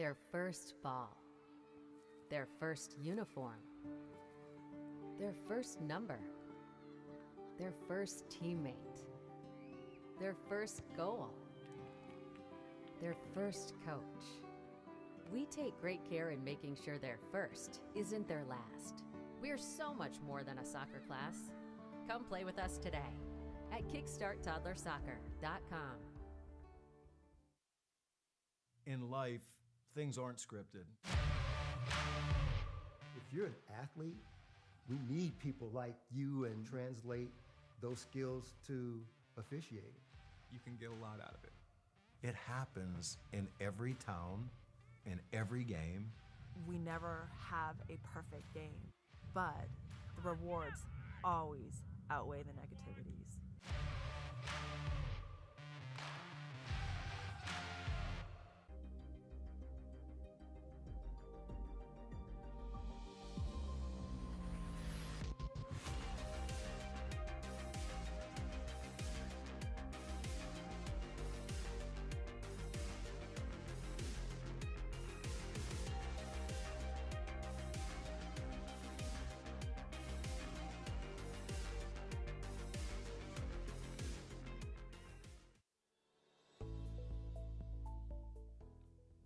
Their first ball. Their first uniform. Their first number. Their first teammate. Their first goal. Their first coach. We take great care in making sure their first isn't their last. We're so much more than a soccer class. Come play with us today at kickstarttoddlersoccer.com. In life, things aren't scripted. If you're an athlete, we need people like you and translate those skills to officiating. You can get a lot out of it. It happens in every town, in every game. We never have a perfect game, but the rewards always outweigh the negativities.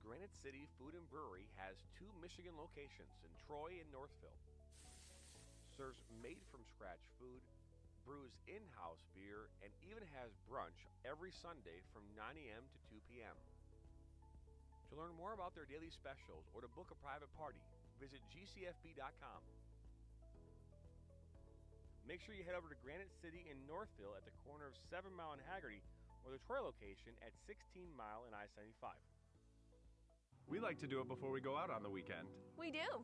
Granite City Food and Brewery has 2 Michigan locations in Troy and Northville. Serves made-from-scratch food, brews in-house beer, and even has brunch every Sunday from 9 a.m. to 2 p.m. To learn more about their daily specials or to book a private party, visit gcfb.com. Make sure you head over to Granite City in Northville at the corner of 7 Mile and Haggerty, or the Troy location at 16 Mile and I-75. We like to do it before we go out on the weekend. We do.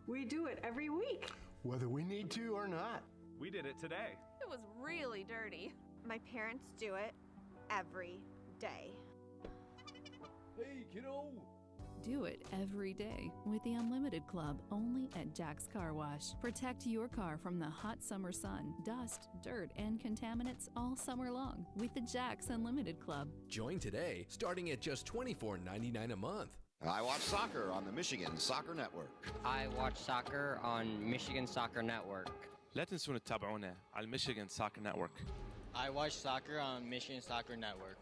We do it every week. Whether we need to or not. We did it today. It was really dirty. My parents do it every day. Hey, kiddo! Do it every day with the Unlimited Club only at Jack's Car Wash. Protect your car from the hot summer sun, dust, dirt, and contaminants all summer long with the Jack's Unlimited Club. Join today, starting at just $24.99 a month. I watch soccer on the Michigan Soccer Network. I watch soccer on Michigan Soccer Network. لا تنسوا تتابعونا على Michigan Soccer Network. I watch soccer on Michigan Soccer Network.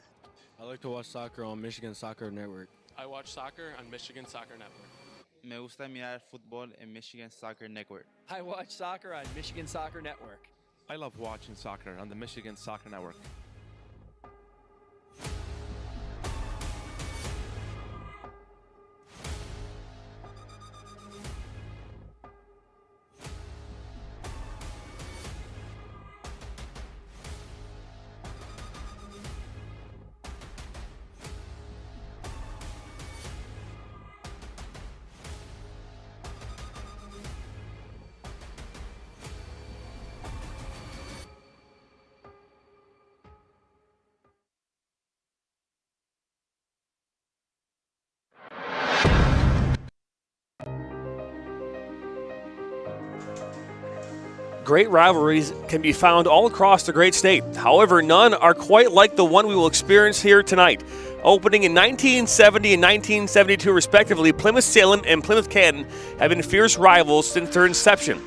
I like to watch soccer on Michigan Soccer Network. I watch soccer on Michigan Soccer Network. Me gusta mirar fútbol en Michigan Soccer Network. I watch soccer on Michigan Soccer Network. I love watching soccer on the Michigan Soccer Network. Great rivalries can be found all across the great state. However, none are quite like the one we will experience here tonight. Opening in 1970 and 1972 respectively, Plymouth-Salem and Plymouth-Canton have been fierce rivals since their inception.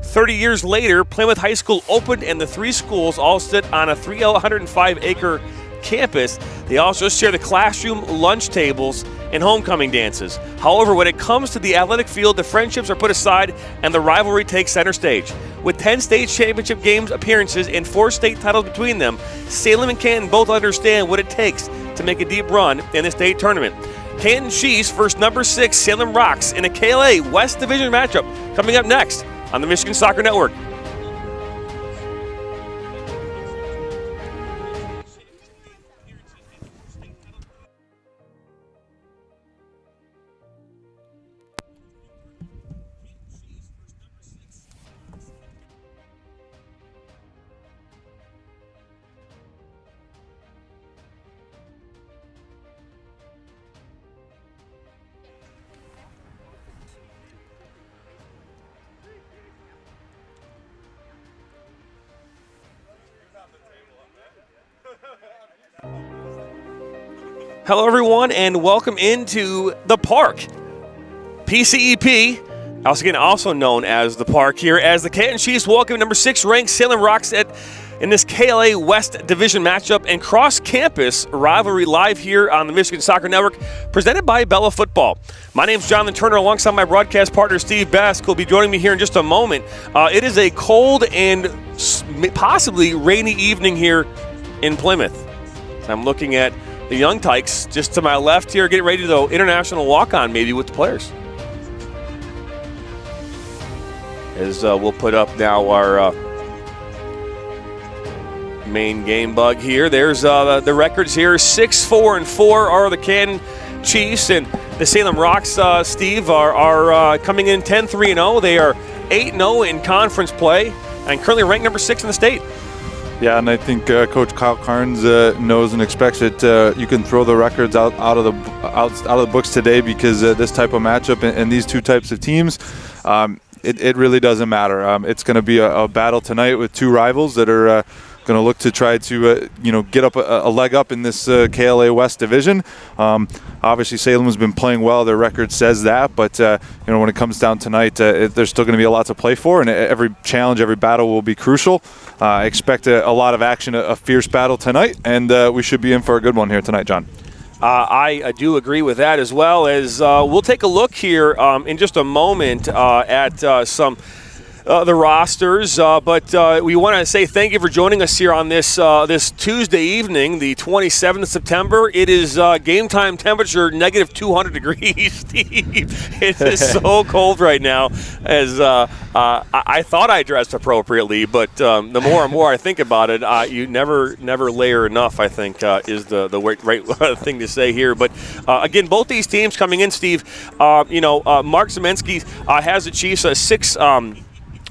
30 years later, Plymouth High School opened and the 3 schools all sit on a 305-acre campus. They also share the classroom, lunch tables, and homecoming dances. However, when it comes to the athletic field, the friendships are put aside and the rivalry takes center stage. With 10 state championship games appearances and 4 state titles between them, Salem and Canton both understand what it takes to make a deep run in the state tournament. Canton Chiefs versus number 6 Salem Rocks in a KLA West Division matchup coming up next on the Michigan Soccer Network. Hello, everyone, and welcome into the Park. PCEP, also known as the Park, here as the Canton Chiefs welcome number 6 ranked Salem Rocks in this KLA West Division matchup and cross-campus rivalry live here on the Michigan Soccer Network, presented by Bella Football. My name's Jonathan Turner, alongside my broadcast partner Steve Bask, who will be joining me here in just a moment. It is a cold and possibly rainy evening here in Plymouth. I'm looking at the Young Tykes just to my left here, getting ready to go international walk-on maybe with the players. As we'll put up now our main game bug here. There's the records here. 6-4-4 are the Canton Chiefs, and the Salem Rocks, Steve, are coming in 10-3-0. They are 8-0 in conference play and currently ranked number 6 in the state. Yeah, and I think Coach Kyle Carnes knows and expects that you can throw the records out of the books today, because this type of matchup and these two types of teams, it really doesn't matter. It's going to be a battle tonight with two rivals that are going to look to try to get up a leg up in this KLA West division. Obviously, Salem has been playing well. Their record says that, but when it comes down tonight, there's still going to be a lot to play for, and every challenge, every battle will be crucial. Expect a lot of action, a fierce battle tonight, and we should be in for a good one here tonight, John. I do agree with that, as well as we'll take a look here in just a moment at some the rosters, but we want to say thank you for joining us here on this Tuesday evening, the 27th of September. It is game time temperature negative 200 degrees, Steve. It is so cold right now, as I thought I dressed appropriately, but the more and more I think about it, you never layer enough, I think, is the right thing to say here. But again, both these teams coming in, Steve, Mark Zemensky has the Chiefs 6.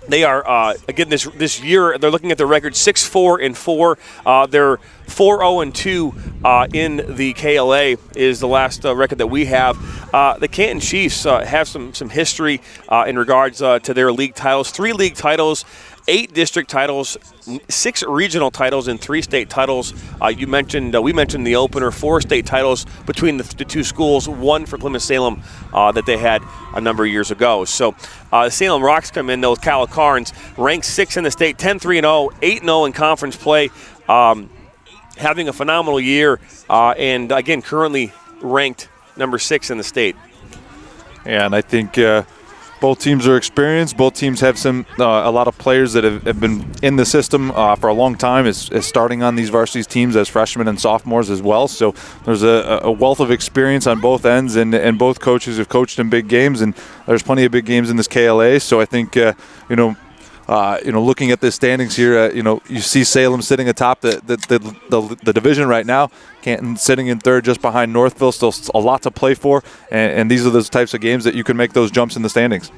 They are, again, this year, they're looking at their record 6-4-4. They're 4-0-2 in the KLA is the last record that we have. The Canton Chiefs have some history in regards to their league titles. 3 league titles, 8 district titles, 6 regional titles, and 3 state titles. We mentioned the opener, 4 state titles between the two schools, 1 for Plymouth-Salem that they had a number of years ago. So Salem Rocks come in, though, with Kyle Carnes, ranked 6 in the state, 10-3-0, 8-0 in conference play, having a phenomenal year, and again, currently ranked number 6 in the state. Yeah, and I think both teams are experienced. Both teams have a lot of players that have been in the system for a long time, as starting on these varsity teams as freshmen and sophomores as well. So there's a wealth of experience on both ends, and both coaches have coached in big games, and there's plenty of big games in this KLA. So I think looking at the standings here, you see Salem sitting atop the division right now. Canton sitting in third, just behind Northville. Still a lot to play for, and these are those types of games that you can make those jumps in the standings.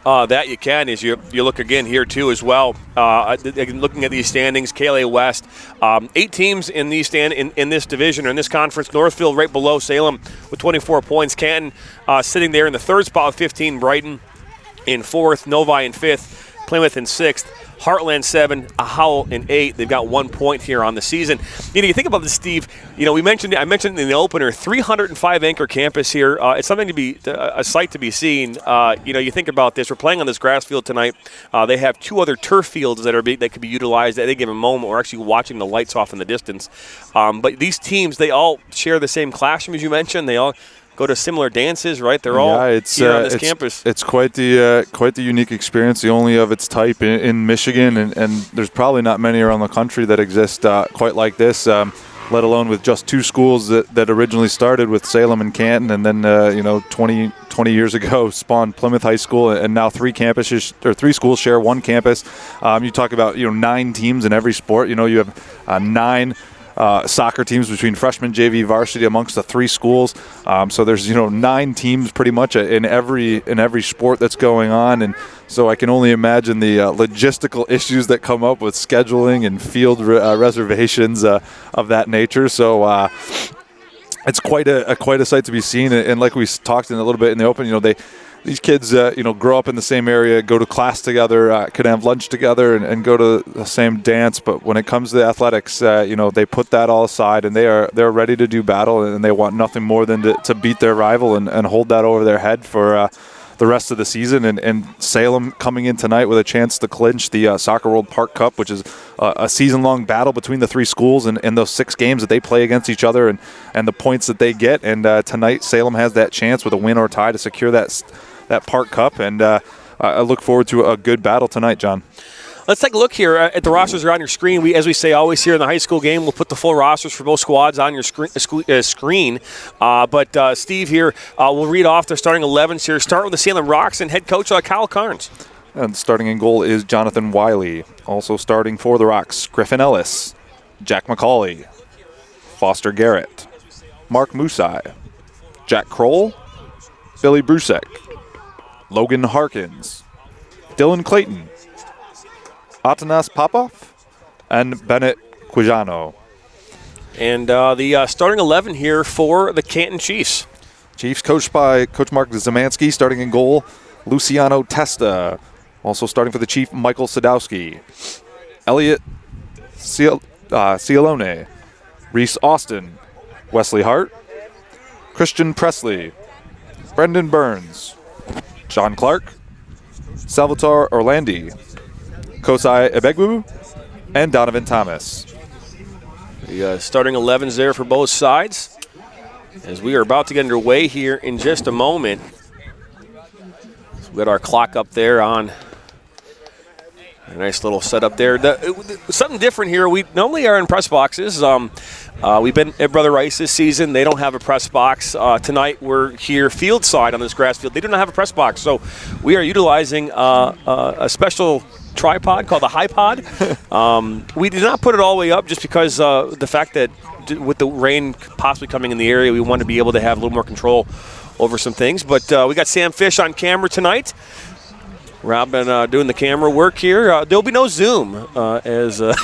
That you can, as you look again here too as well. Looking at these standings, KLA West, 8 teams in this division or in this conference. Northville right below Salem with 24 points. Canton sitting there in the 3rd spot with 15. Brighton in 4th. Novi in 5th. Plymouth in 6th, Heartland 7, Howell in 8. They've got 1 point here on the season. You think about this, Steve. I mentioned in the opener, 305 acre campus here. It's something to be a sight to be seen. You think about this. We're playing on this grass field tonight. They have 2 other turf fields that could be utilized at any given moment. We're actually watching the lights off in the distance. But these teams, they all share the same classroom, as you mentioned. They all go to similar dances, right? They're all here on this campus. It's quite the unique experience, the only of its type in Michigan, and there's probably not many around the country that exist quite like this, let alone with just 2 schools that originally started with Salem and Canton, and then 20 years ago spawned Plymouth High School, and now 3 schools share 1 campus. You talk about 9 teams in every sport. You have 9 soccer teams between freshman, JV, varsity amongst the 3 schools. So there's 9 teams pretty much in every sport that's going on, and so I can only imagine the logistical issues that come up with scheduling and field reservations of that nature. So it's quite a sight to be seen, and like we talked in a little bit in the open, these kids, grow up in the same area, go to class together, can have lunch together, and go to the same dance. But when it comes to athletics, they put that all aside, and they're ready to do battle, and they want nothing more than to beat their rival and hold that over their head for the rest of the season. And Salem coming in tonight with a chance to clinch the Soccer World Park Cup, which is a season-long battle between the three schools and those 6 games that they play against each other and the points that they get. And tonight, Salem has that chance with a win or tie to secure that Park Cup. And I look forward to a good battle tonight, John. Let's take a look here at the rosters that are on your screen. We, as we say always here in the high school game, we'll put the full rosters for both squads on your screen. But Steve here, we'll read off their starting 11s here. Start with the Salem Rocks and head coach Kyle Carnes. And starting in goal is Jonathan Wiley. Also starting for the Rocks, Griffin Ellis, Jack McCauley, Foster Garrett, Mark Musai, Jack Kroll, Billy Brusek, Logan Harkins, Dylan Clayton, Atanas Popov, and Bennett Quijano. And the starting 11 here for the Canton Chiefs. Chiefs coached by Coach Mark Zamansky. Starting in goal, Luciano Testa. Also starting for the Chief, Michael Sadowski. Elliot Cialone. Reese Austin. Wesley Hart. Christian Presley. Brendan Burns. John Clark. Salvatore Orlandi. Kosai Ebegwu, and Donovan Thomas. The starting 11s there for both sides. As we are about to get underway here in just a moment. So we got our clock up there on a nice little setup there. Something different here. We normally are in press boxes. We've been at Brother Rice this season. They don't have a press box. Tonight we're here field side on this grass field. They do not have a press box. So we are utilizing a special tripod called the High Pod. We did not put it all the way up just because the fact that with the rain possibly coming in the area, we want to be able to have a little more control over some things. But we got Sam Fish on camera tonight. Rob been doing the camera work here. There'll be no Zoom as that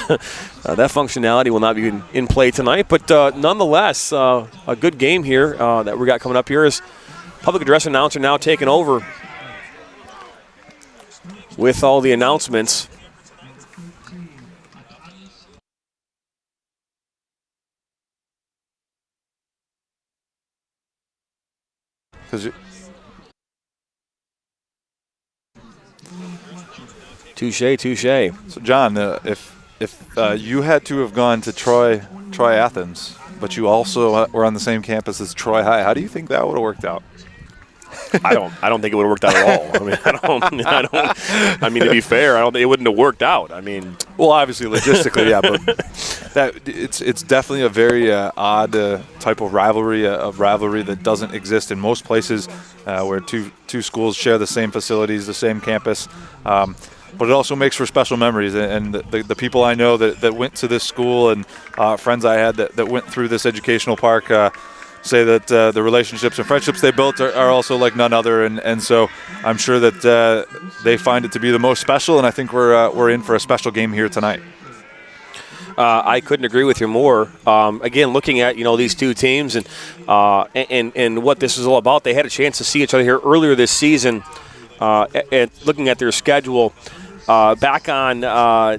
functionality will not be in play tonight. But nonetheless, a good game here that we got coming up here is public address announcer now taking over with all the announcements. Touche. So, John, if you had to have gone to Troy Athens, but you also were on the same campus as Troy High, how do you think that would have worked out? I don't think it would have worked out at all. I mean, to be fair, I don't think it wouldn't have worked out. I mean, well, obviously logistically, yeah, but it's definitely a very odd type of rivalry, that doesn't exist in most places where two schools share the same facilities, the same campus. But it also makes for special memories, and the people I know that went to this school and friends I had that went through this educational park say that the relationships and friendships they built are also like none other, and so I'm sure that they find it to be the most special, and I think we're in for a special game here tonight. I couldn't agree with you more. Again, looking at these two teams and what this is all about, they had a chance to see each other here earlier this season. Looking at their schedule, back on the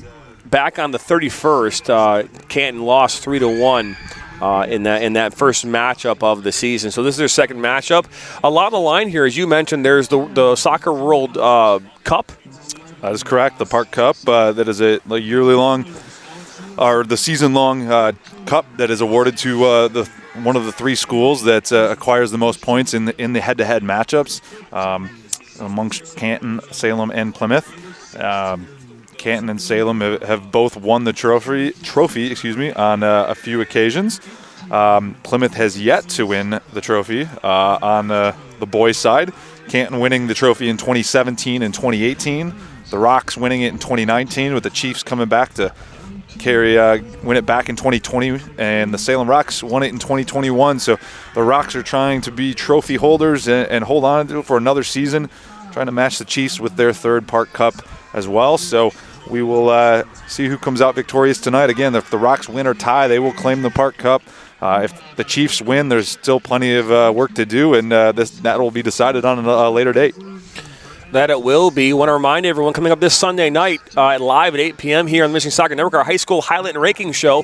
31st, Canton lost 3-1. In that first matchup of the season. So this is their second matchup. A lot on the line here, as you mentioned, there's the Soccer World Cup. That is correct, the Park Cup. That is a yearly long, or the season-long cup that is awarded to one of the three schools that acquires the most points in the head-to-head matchups amongst Canton, Salem, and Plymouth. Canton and Salem have both won the trophy on a few occasions. Plymouth has yet to win the trophy on the boys' side. Canton winning the trophy in 2017 and 2018. The Rocks winning it in 2019, with the Chiefs coming back to win it back in 2020, and the Salem Rocks won it in 2021. So the Rocks are trying to be trophy holders and hold on to it for another season, trying to match the Chiefs with their third Park Cup as well. So we will see who comes out victorious tonight. Again, if the Rocks win or tie, they will claim the Park Cup. If the Chiefs win, there's still plenty of work to do, and that will be decided on a later date. That it will be. Want to remind everyone, coming up this Sunday night live at 8 p.m. here on the Michigan Soccer Network, our high school highlight and ranking show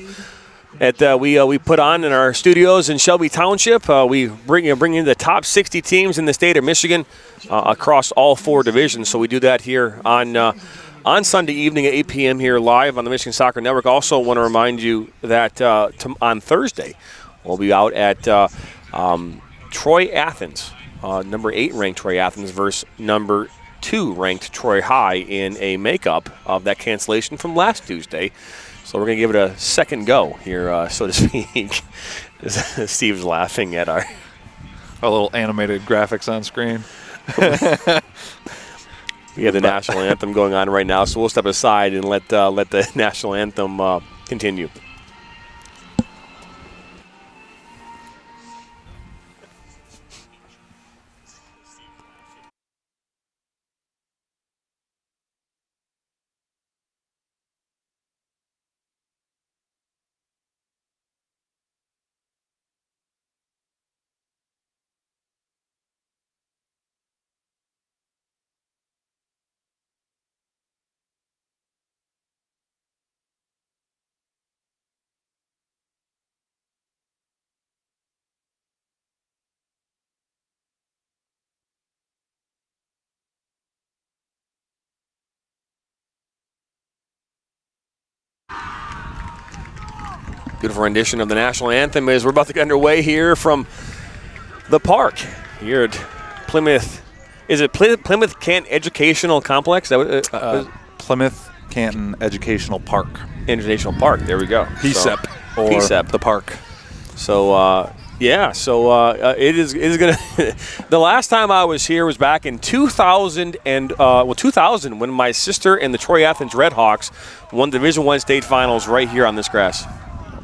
that we put on in our studios in Shelby Township. We bring in the top 60 teams in the state of Michigan across all 4 divisions. So we do that here on Sunday evening at 8 p.m. here live on the Michigan Soccer Network. Also want to remind you that on Thursday we'll be out at Troy Athens, number 8 ranked Troy Athens versus number 2 ranked Troy High in a makeup of that cancellation from last Tuesday. So we're going to give it a second go here, so to speak. Steve's laughing at our little animated graphics on screen. We have the national anthem going on right now, so we'll step aside and let the national anthem continue. Beautiful rendition of the national anthem as we're about to get underway here from the park here at Plymouth. Is it Plymouth Canton Educational Complex? Plymouth Canton Educational Park. Educational Park. There we go. PSEP or PSEP. The park. So it is going to. The last time I was here was back in 2000 when my sister and the Troy Athens Redhawks won Division I state finals right here on this grass.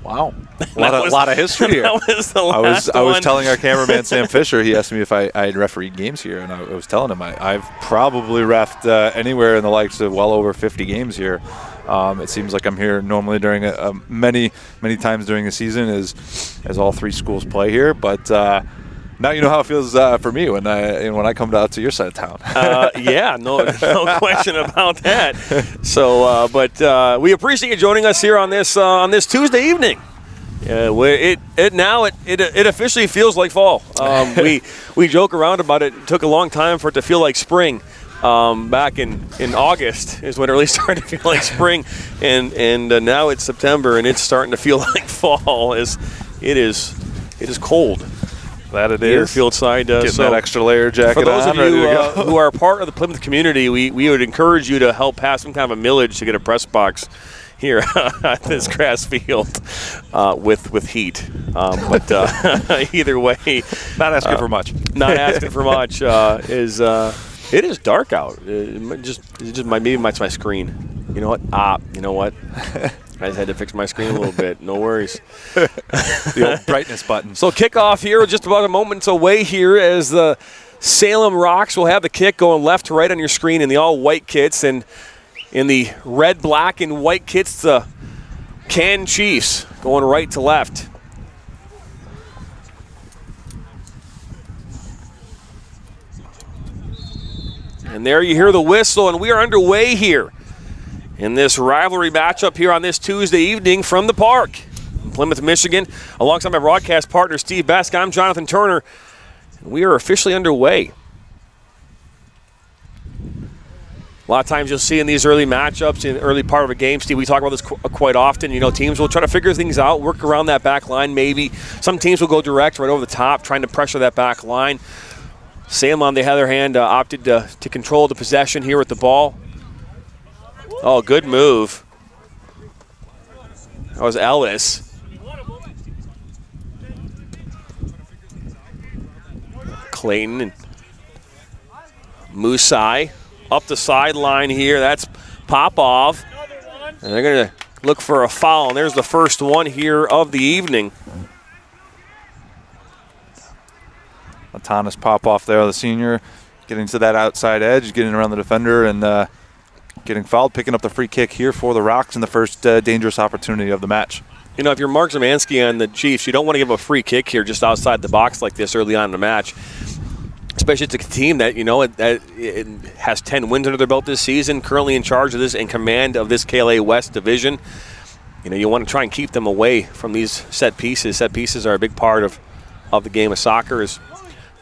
Wow. A lot of history here. That was the last I was telling our cameraman, Sam Fisher, he asked me if I had refereed games here, and I was telling him I've probably reffed anywhere in the likes of well over 50 games here. It seems like I'm here normally during many times during the season as all 3 schools play here, but now you know how it feels for me when I come out to your side of town. Yeah, no question about that. So, but we appreciate you joining us here on this Tuesday evening. It officially feels like fall. We joke around about it. It took a long time for it to feel like spring. Back in August is when it really started to feel like spring, and now it's September and it's starting to feel like fall. It is cold. That it is. Field side. Getting that extra layer jacket for those on, of you who are part of the Plymouth community, we would encourage you to help pass some kind of a millage to get a press box here at this grass field with heat. But either way, not asking for much. Not asking for much. It is dark out. Maybe it's my screen. You know what? You know what? I just had to fix my screen a little bit. No worries. The old brightness button. So kickoff here, just about a moment away here as the Salem Rocks will have the kick going left to right on your screen in the all-white kits. And in the red, black, and white kits, the Canton Chiefs going right to left. And there you hear the whistle, and we are underway here in this rivalry matchup here on this Tuesday evening from the park in Plymouth, Michigan. Alongside my broadcast partner, Steve Besk, I'm Jonathan Turner, and we are officially underway. A lot of times you'll see in these early matchups, in the early part of a game, Steve, we talk about this quite often. You know, teams will try to figure things out, work around that back line maybe. Some teams will go direct right over the top, trying to pressure that back line. Salem, on the other hand, opted to control the possession here with the ball. Oh, good move. That was Ellis. Clayton and Musai up the sideline here. That's Popov. And they're going to look for a foul. And there's the first one here of the evening. Thomas Popov there, the senior, getting to that outside edge, getting around the defender and getting fouled, picking up the free kick here for the Rocks in the first dangerous opportunity of the match. You know, if you're Mark Zemansky on the Chiefs, you don't want to give a free kick here just outside the box like this early on in the match. Especially it's a team that, you know, it has 10 wins under their belt this season, currently in charge of this, in command of this KLA West division. You know, you want to try and keep them away from these set pieces. Set pieces are a big part of the game of soccer.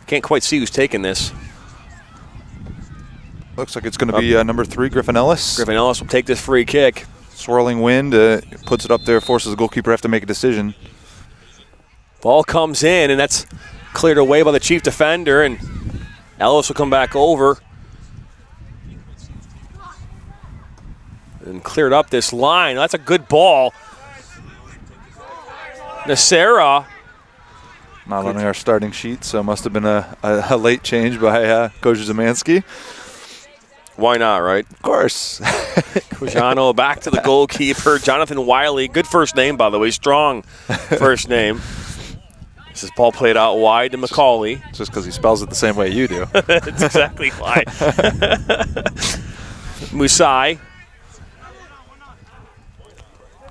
Can't quite see who's taking this. Looks like it's going to be number 3, Griffin Ellis. Griffin Ellis will take this free kick. Swirling wind, puts it up there, forces the goalkeeper to have to make a decision. Ball comes in, and that's cleared away by the Chief defender, and Ellis will come back over and cleared up this line. That's a good ball. Nacera. Not on our starting sheet, so must have been a late change by Coach Zemansky. Why not, right? Of course. Quijano back to the goalkeeper. Jonathan Wiley, good first name, by the way, strong first name. This is ball played out wide to McCauley. Just because he spells it the same way you do. That's exactly why. Musai.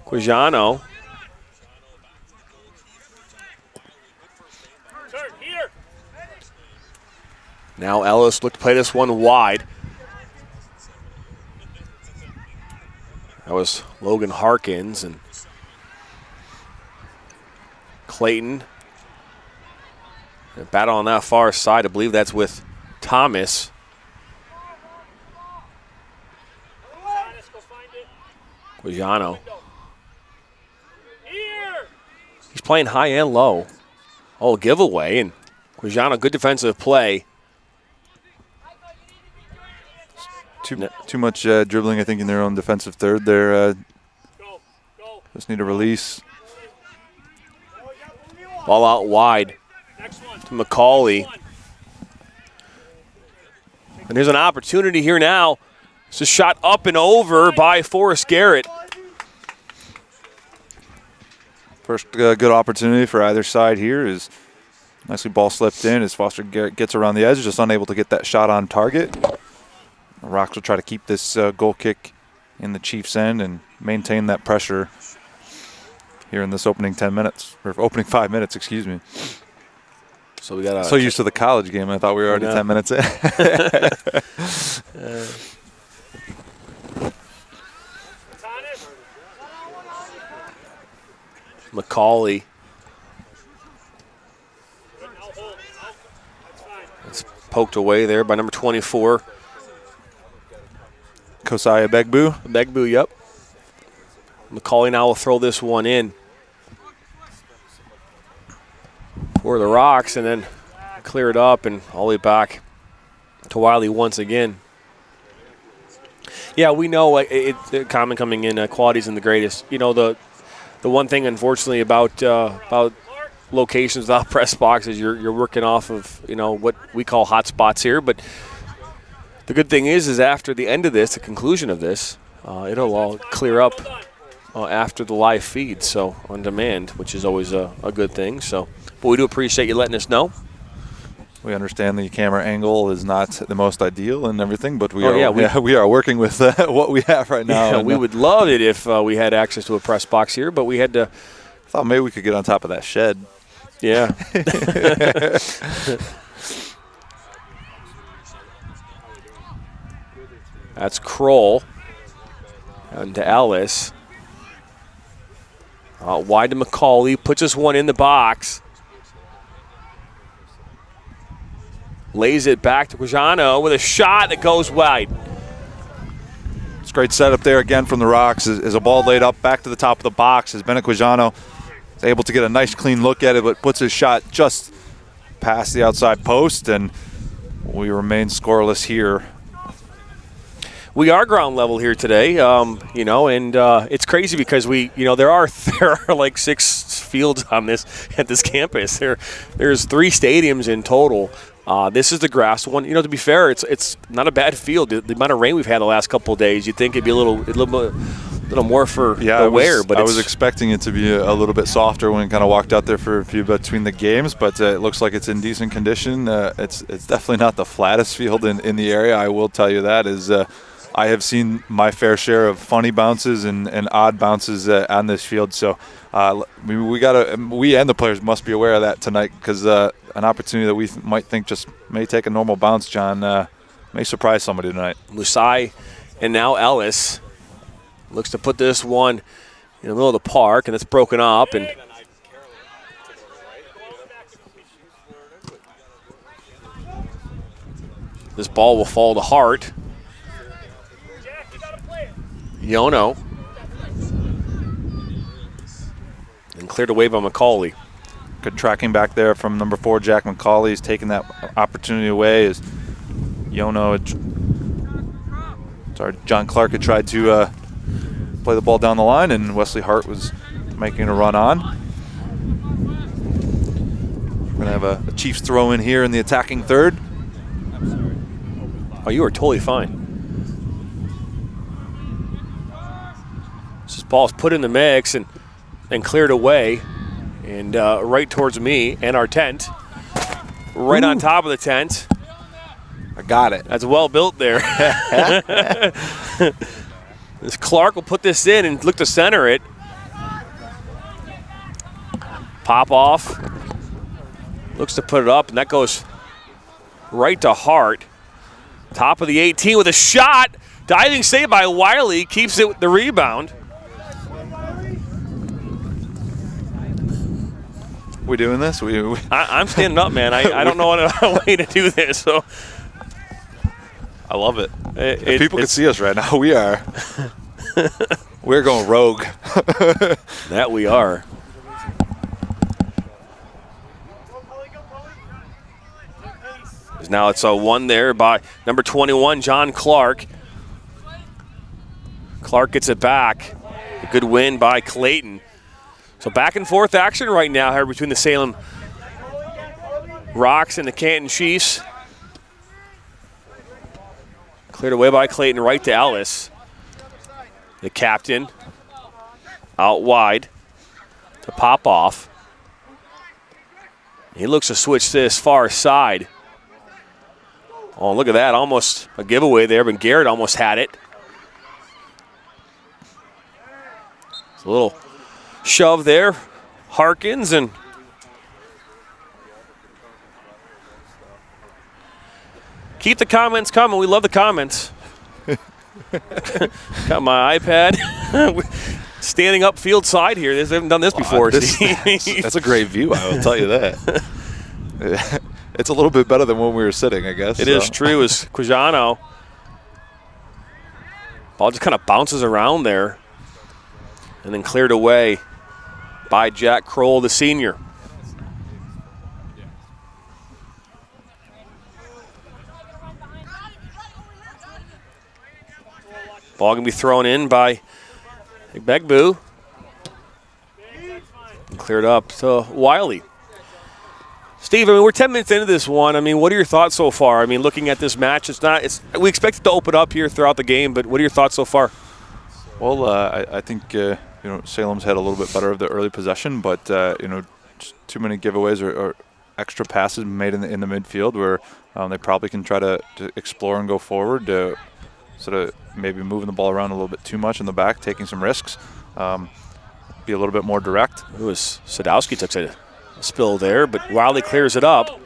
Quijano. Now Ellis looked to play this one wide. That was Logan Harkins and Clayton. And battle on that far side. I believe that's with Thomas. Quijano. He's playing high and low. Oh, giveaway. And Quijano, good defensive play. Too much dribbling, I think, in their own defensive third there. Just need a release. Ball out wide to McCauley. And there's an opportunity here now. It's a shot up and over by Forrest Garrett. First good opportunity for either side here is nicely ball slipped in as Foster Garrett gets around the edge, just unable to get that shot on target. The Rocks will try to keep this goal kick in the Chiefs' end and maintain that pressure here in this opening 10 minutes, or opening 5 minutes, excuse me. So we got so used to the college game, I thought we were already 10 minutes in. McCauley. It's poked away there by number 24. Kosai Begbu. Begbu, yep. McCauley now will throw this one in for the Rocks and then clear it up and all the way back to Wiley once again. Yeah, we know it's common coming in. Quality's in the greatest. You know, the one thing, unfortunately, about locations without press boxes, you're working off of, you know, what we call hot spots here. But the good thing is after the end of this, the conclusion of this, it'll all clear up after the live feed, so on demand, which is always a good thing. So, but we do appreciate you letting us know. We understand the camera angle is not the most ideal and everything, but we are working with what we have right now. Yeah, we would love it if we had access to a press box here, but we had to. Thought maybe we could get on top of that shed. Yeah. That's Kroll. And to Ellis. Wide to McCauley. Puts this one in the box. Lays it back to Quijano with a shot that goes wide. It's a great setup there again from the Rocks. As a ball laid up back to the top of the box as Bennett Quijano is able to get a nice clean look at it, but puts his shot just past the outside post, and we remain scoreless here. We are ground level here today, you know, and it's crazy because there are like 6 fields on at this campus. There's 3 stadiums in total. This is the grass one. You know, to be fair, it's not a bad field. The amount of rain we've had the last couple of days, you'd think it'd be a little more for the wear. But I was expecting it to be a little bit softer when I kind of walked out there for a few between the games, but it looks like it's in decent condition. It's definitely not the flattest field in the area. I will tell you that is I have seen my fair share of funny bounces and odd bounces on this field. So we and the players must be aware of that tonight, because an opportunity that we might think just may take a normal bounce, John, may surprise somebody tonight. Musai and now Ellis looks to put this one in the middle of the park, and it's broken up. And this ball will fall to Hart. Yono. And cleared away by McCauley. Good tracking back there from number 4, Jack McCauley. He's taking that opportunity away as John Clark had tried to play the ball down the line, and Wesley Hart was making a run on. We're going to have a Chiefs throw in here in the attacking third. Oh, you are totally fine. This ball's put in the mix and cleared away, and right towards me and our tent. Right on top of the tent. I got it. That's well built there. This Clark will put this in and look to center it. Pop off. Looks to put it up, and that goes right to Hart. Top of the 18 with a shot. Diving save by Wiley. Keeps it with the rebound. We doing this? I'm standing up, man. I don't know another way to do this. So I love it. If people can see us right now, we are. We're going rogue. That we are. Now it's a one there by number 21, John Clark. Clark gets it back. A good win by Clayton. So back and forth action right now here between the Salem Rocks and the Canton Chiefs. Cleared away by Clayton, right to Ellis. The captain out wide to pop off. He looks to switch this far side. Oh, look at that. Almost a giveaway there, but Garrett almost had it. It's a little shove there. Harkins and keep the comments coming. We love the comments. Got my iPad. Standing up field side here. They haven't done this before. That's a great view, I will tell you that. It's a little bit better than when we were sitting, I guess. It is true as Quijano. Ball just kind of bounces around there and then cleared away by Jack Kroll, the senior. Ball going to be thrown in by Begbu. Cleared up to Wiley. Steve, I mean, we're 10 minutes into this one. I mean, what are your thoughts so far? I mean, looking at this match, we expect it to open up here throughout the game, but what are your thoughts so far? Well, I think Salem's had a little bit better of the early possession, but just too many giveaways or extra passes made in the midfield where they probably can try to explore and go forward, sort of maybe moving the ball around a little bit too much in the back, taking some risks, be a little bit more direct. It was Sadowski took a spill there, but Wiley clears it up.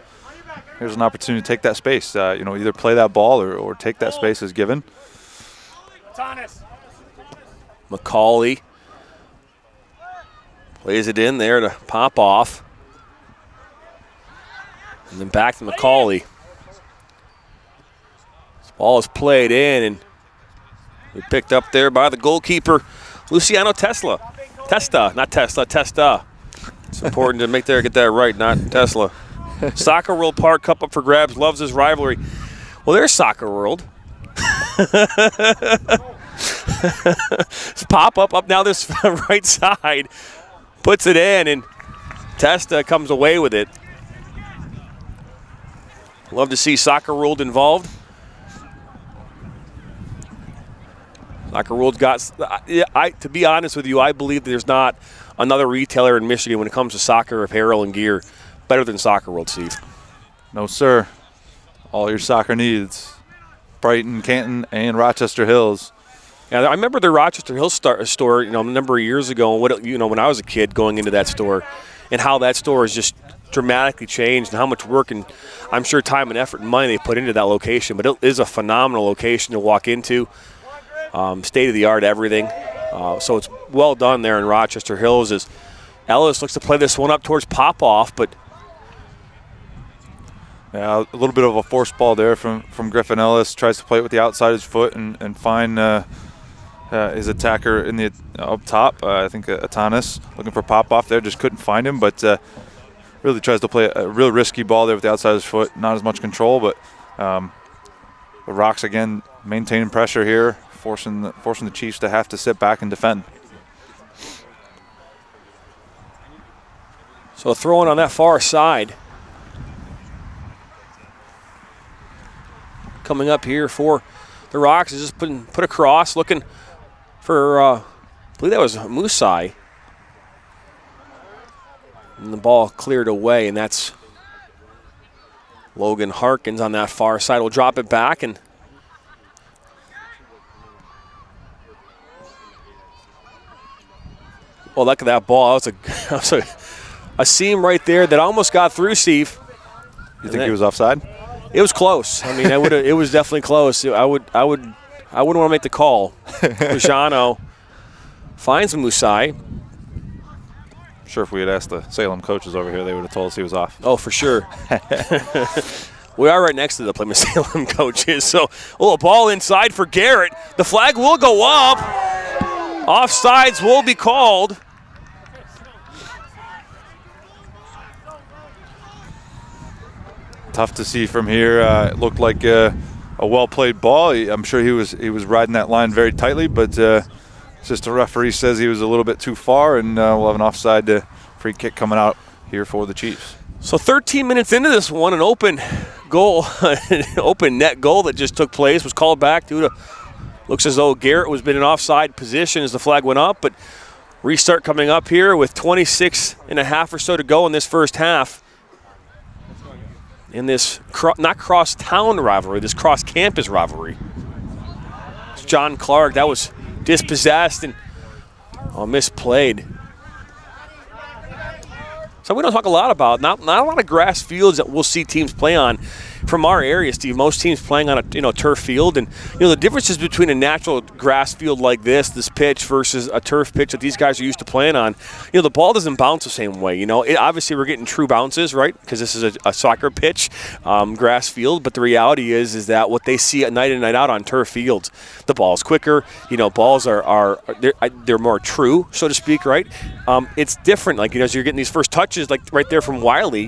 Here's an opportunity to take that space. Either play that ball or take that space as given. McCauley plays it in there to pop off. And then back to McCauley. This ball is played in and picked up there by the goalkeeper, Luciano Testa. It's important to get that right, not Tesla. Soccer World Park, cup up for grabs, loves his rivalry. Well, there's Soccer World. Pop up now this right side. Puts it in, and Testa comes away with it. Love to see Soccer World involved. Soccer World's got, to be honest with you, I believe there's not another retailer in Michigan when it comes to soccer apparel and gear better than Soccer World, Steve. No, sir. All your soccer needs. Brighton, Canton, and Rochester Hills. Yeah, I remember the Rochester Hills store, a number of years ago, and when I was a kid going into that store, and how that store has just dramatically changed, and how much work and I'm sure time and effort and money they put into that location. But it is a phenomenal location to walk into, state of the art everything. So it's well done there in Rochester Hills. As Ellis looks to play this one up towards Popoff, but yeah, a little bit of a force ball there from Griffin Ellis. Tries to play it with the outside of his foot and find his attacker in the up top. I think Atanas looking for Popoff there, just couldn't find him, but really tries to play a real risky ball there with the outside of his foot. Not as much control, but the Rocks again maintaining pressure here, forcing the Chiefs to have to sit back and defend. So throwing on that far side. Coming up here for the Rocks is just put across, looking for, I believe that was Musai. And the ball cleared away, and that's Logan Harkins on that far side. Will drop it back, and well, look at that ball. That was a seam right there that almost got through, Steve. You think he was offside? It was close. I mean, it was definitely close. I wouldn't want to make the call. Lujano finds Musai. I'm sure if we had asked the Salem coaches over here, they would have told us he was off. Oh, for sure. We are right next to the Plymouth Salem coaches. So, a ball inside for Garrett. The flag will go up. Offsides will be called. Tough to see from here. It looked like a well-played ball. I'm sure he was riding that line very tightly, but it's just the referee says he was a little bit too far, and we'll have an offside free kick coming out here for the Chiefs. So 13 minutes into this one, an open goal, an open net goal that just took place was called back due to, looks as though Garrett was in an offside position as the flag went up, but restart coming up here with 26 and a half or so to go in this first half. In this not cross-town rivalry, this cross-campus rivalry. It's John Clark, that was dispossessed and misplayed. So we don't talk a lot about, not a lot of grass fields that we'll see teams play on from our area, Steve. Most teams playing on a turf field, and the differences between a natural grass field like this pitch versus a turf pitch that these guys are used to playing on. The ball doesn't bounce the same way. Obviously we're getting true bounces, right? Because this is a soccer pitch, grass field. But the reality is that what they see at night in, night out on turf fields, the ball's quicker. Balls are they're more true, so to speak, right? It's different. As you're getting these first touches, like right there from Wiley,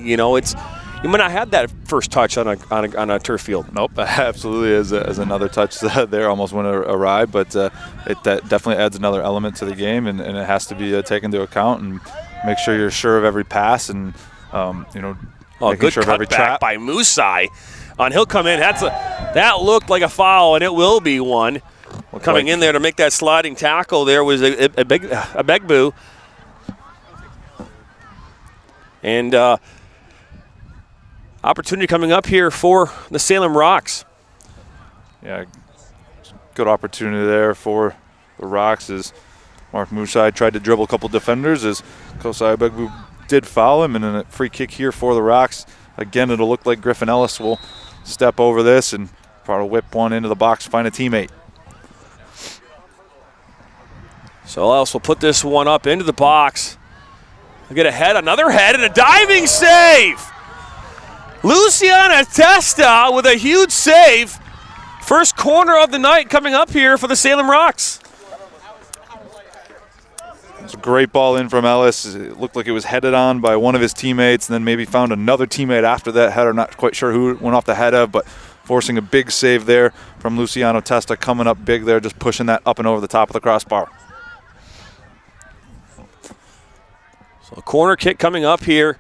you might not have that first touch on a turf field. Nope, absolutely is another touch there. Almost went awry, but that definitely adds another element to the game, and it has to be taken into account and make sure you're sure of every pass and good sure of every cutback trap. by Musai. He'll come in. That looked like a foul, and it will be one. Coming in there to make that sliding tackle there was a Begbu. And opportunity coming up here for the Salem Rocks. Yeah, good opportunity there for the Rocks as Mark Musai tried to dribble a couple defenders as Kosai Begbu did foul him, and then a free kick here for the Rocks. Again, it'll look like Griffin Ellis will step over this and probably whip one into the box, find a teammate. So Ellis will put this one up into the box. He'll get a head, another head, and a diving save! Luciana Testa with a huge save. First corner of the night coming up here for the Salem Rocks. It's a great ball in from Ellis. It looked like it was headed on by one of his teammates, and then maybe found another teammate after that header. Not quite sure who it went off the head of, but forcing a big save there from Luciano Testa, coming up big there, just pushing that up and over the top of the crossbar. So a corner kick coming up here.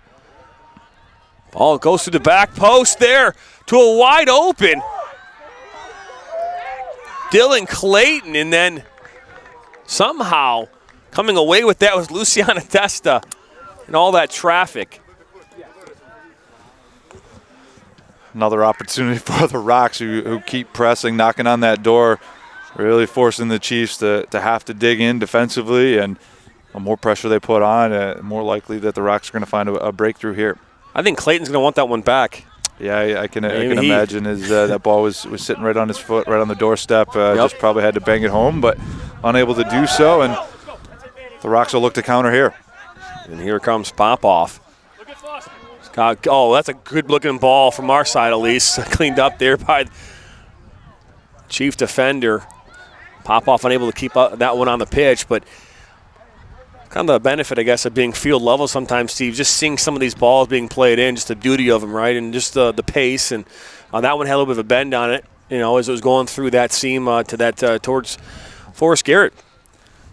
Ball goes to the back post there to a wide open Dylan Clayton, and then somehow coming away with that was Luciana Testa and all that traffic. Another opportunity for the Rocks who keep pressing, knocking on that door, really forcing the Chiefs to have to dig in defensively. And the more pressure they put on, the more likely that the Rocks are going to find a breakthrough here. I think Clayton's going to want that one back. Yeah, I can imagine that ball was sitting right on his foot, right on the doorstep. Just probably had to bang it home, but unable to do so. And the Rocks will look to counter here. And here comes Popoff. Oh, that's a good-looking ball from our side, at least. Cleaned up there by Chief defender. Popoff unable to keep that one on the pitch, but kind of the benefit, I guess, of being field level sometimes, Steve, just seeing some of these balls being played in, just the beauty of them, right, and just the pace. And that one had a little bit of a bend on it, as it was going through that seam towards Forrest Garrett.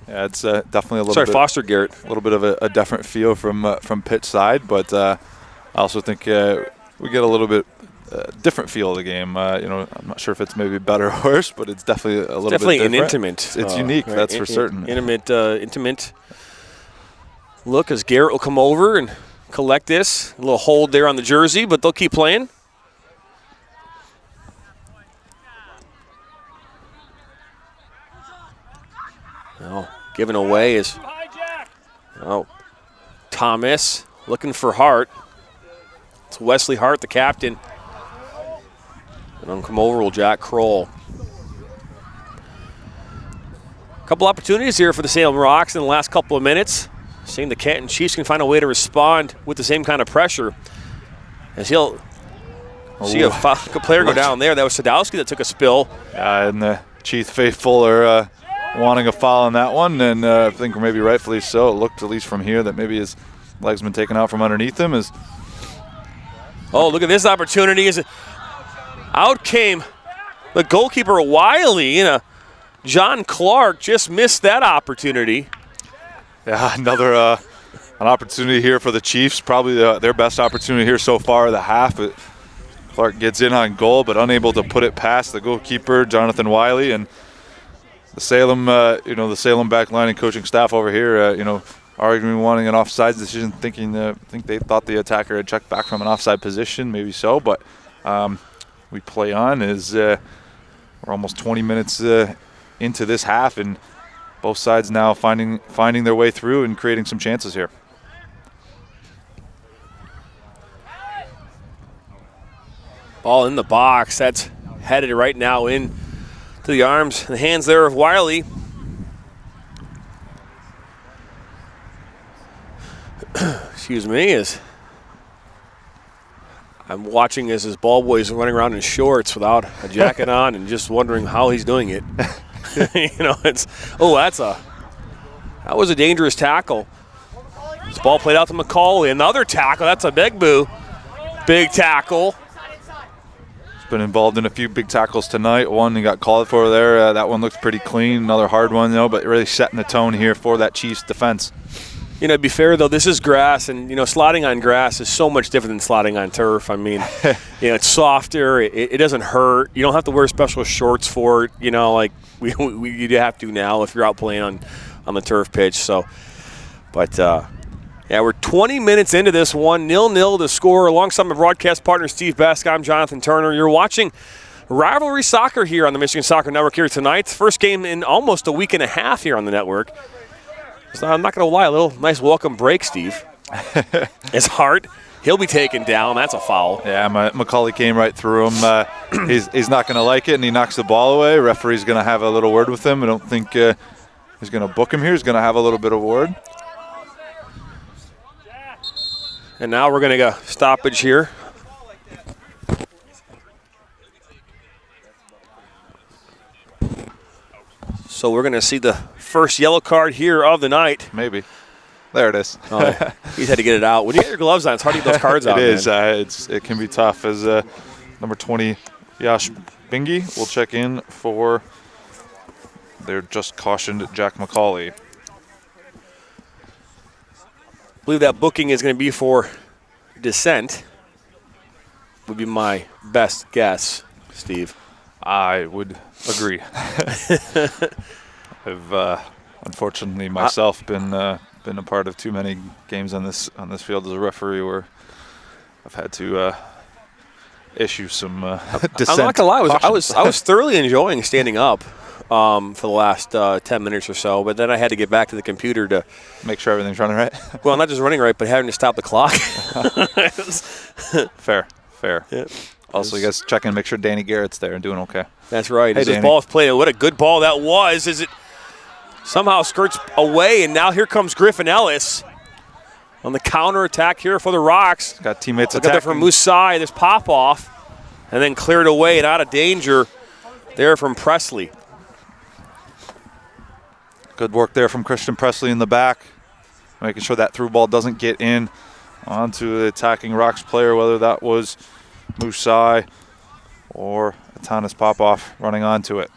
Yeah, it's definitely a little bit. Foster Garrett. A little bit of a different feel from Pitt's side, but I also think we get a little bit different feel of the game. I'm not sure if it's maybe better or worse, but it's definitely a little bit different. Definitely an intimate. It's unique, right? That's for certain. Intimate look as Garrett will come over and collect this. A little hold there on the jersey, but they'll keep playing. Given away is Thomas looking for Hart. It's Wesley Hart, the captain. And on come over will Jack Kroll. A couple opportunities here for the Salem Rocks in the last couple of minutes. Seeing the Canton Chiefs can find a way to respond with the same kind of pressure. As he'll see a player go down there. That was Sadowski that took a spill. And the Chief faithful are wanting a foul on that one, and I think maybe rightfully so. It looked, at least from here, that maybe his leg's been taken out from underneath him. Look at this opportunity. Out came the goalkeeper Wiley, John Clark just missed that opportunity. Yeah, another an opportunity here for the Chiefs, probably their best opportunity here so far of the half. Clark gets in on goal, but unable to put it past the goalkeeper, Jonathan Wiley, and the Salem, the Salem back line and coaching staff over here, arguing wanting an offsides decision, think they thought the attacker had checked back from an offside position, maybe so, but we play on as we're almost 20 minutes into this half, and both sides now finding their way through and creating some chances here. Ball in the box. That's headed right now in to the arms and hands there of Wiley. Excuse me, as I'm watching as his ball boy is running around in shorts without a jacket on and just wondering how he's doing it. That was a dangerous tackle. This ball played out to McCauley. Another tackle. That's a big boo. Big tackle. He's been involved in a few big tackles tonight. One he got called for there. That one looked pretty clean. Another hard one, but really setting the tone here for that Chiefs defense. To be fair, though, this is grass, and, sliding on grass is so much different than sliding on turf. I mean, it's softer. It doesn't hurt. You don't have to wear special shorts for it, like you have to now if you're out playing on the turf pitch. So, but, we're 20 minutes into this one, 0-0 to score. Alongside my broadcast partner, Steve Besk, I'm Jonathan Turner. You're watching Rivalry Soccer here on the Michigan Soccer Network here tonight. First game in almost a week and a half here on the network. So I'm not going to lie, a little nice welcome break, Steve. It's Hart. He'll be taken down. That's a foul. Yeah, McCauley came right through him. He's not going to like it, and he knocks the ball away. Referee's going to have a little word with him. I don't think he's going to book him here. He's going to have a little bit of word. And now we're going to go stoppage here. So we're going to see the first yellow card here of the night. Maybe. There it is. He's had to get it out. When you get your gloves on, it's hard to get those cards out. It is. It can be tough. As number 20, Yash Bingi will check in for their just cautioned Jack McCauley. I believe that booking is going to be for dissent. Would be my best guess, Steve. I would agree. I've unfortunately myself been a part of too many games on this field as a referee where I've had to issue some dissent. I'm not gonna lie, I was cautions. thoroughly enjoying standing up for the last 10 minutes or so, but then I had to get back to the computer to make sure everything's running right. Well, not just running right, but having to stop the clock. Fair. Yeah. Also, you guys check in, make sure Danny Garrett's there and doing okay. That's right. Hey, As this Danny. ball is played, what a good ball that was. As it somehow skirts away, and now here comes Griffin Ellis on the counter attack here for the Rocks. Got teammates Look at attacking. that from Musai. This pop off, and then cleared away and out of danger there from Presley. Good work there from Christian Presley in the back, making sure that through ball doesn't get in onto the attacking Rocks player, whether that was Musai or Atanas Popoff running onto it.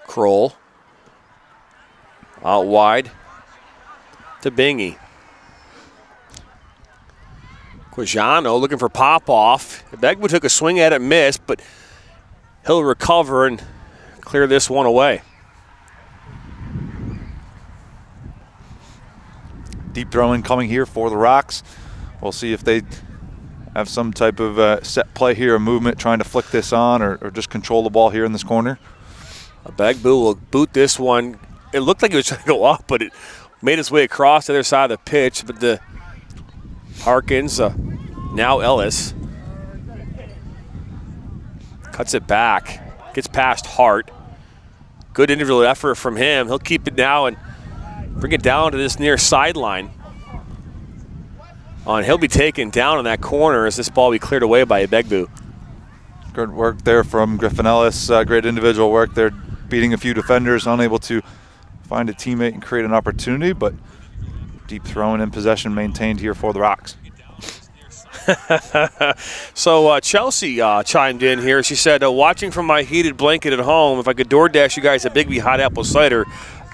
Kroll out wide to Bingy. Quijano looking for Popoff. Begbu took a swing at it, missed, but he'll recover and clear this one away. Deep throwing coming here for the Rocks. We'll see if they have some type of set play here, a movement trying to flick this on or just control the ball here in this corner. Begbu will boot this one. It looked like it was trying to go up, but it made its way across the other side of the pitch. But the Harkins, now Ellis, cuts it back, gets past Hart. Good individual effort from him. He'll keep it now and bring it down to this near sideline. And he'll be taken down in that corner as this ball will be cleared away by Begbu. Good work there from Griffin Ellis. Great individual work there, beating a few defenders, unable to find a teammate and create an opportunity, but deep throwing in possession maintained here for the Rocks. So Chelsea chimed in here. She said, watching from my heated blanket at home, if I could DoorDash you guys a Bigby hot apple cider,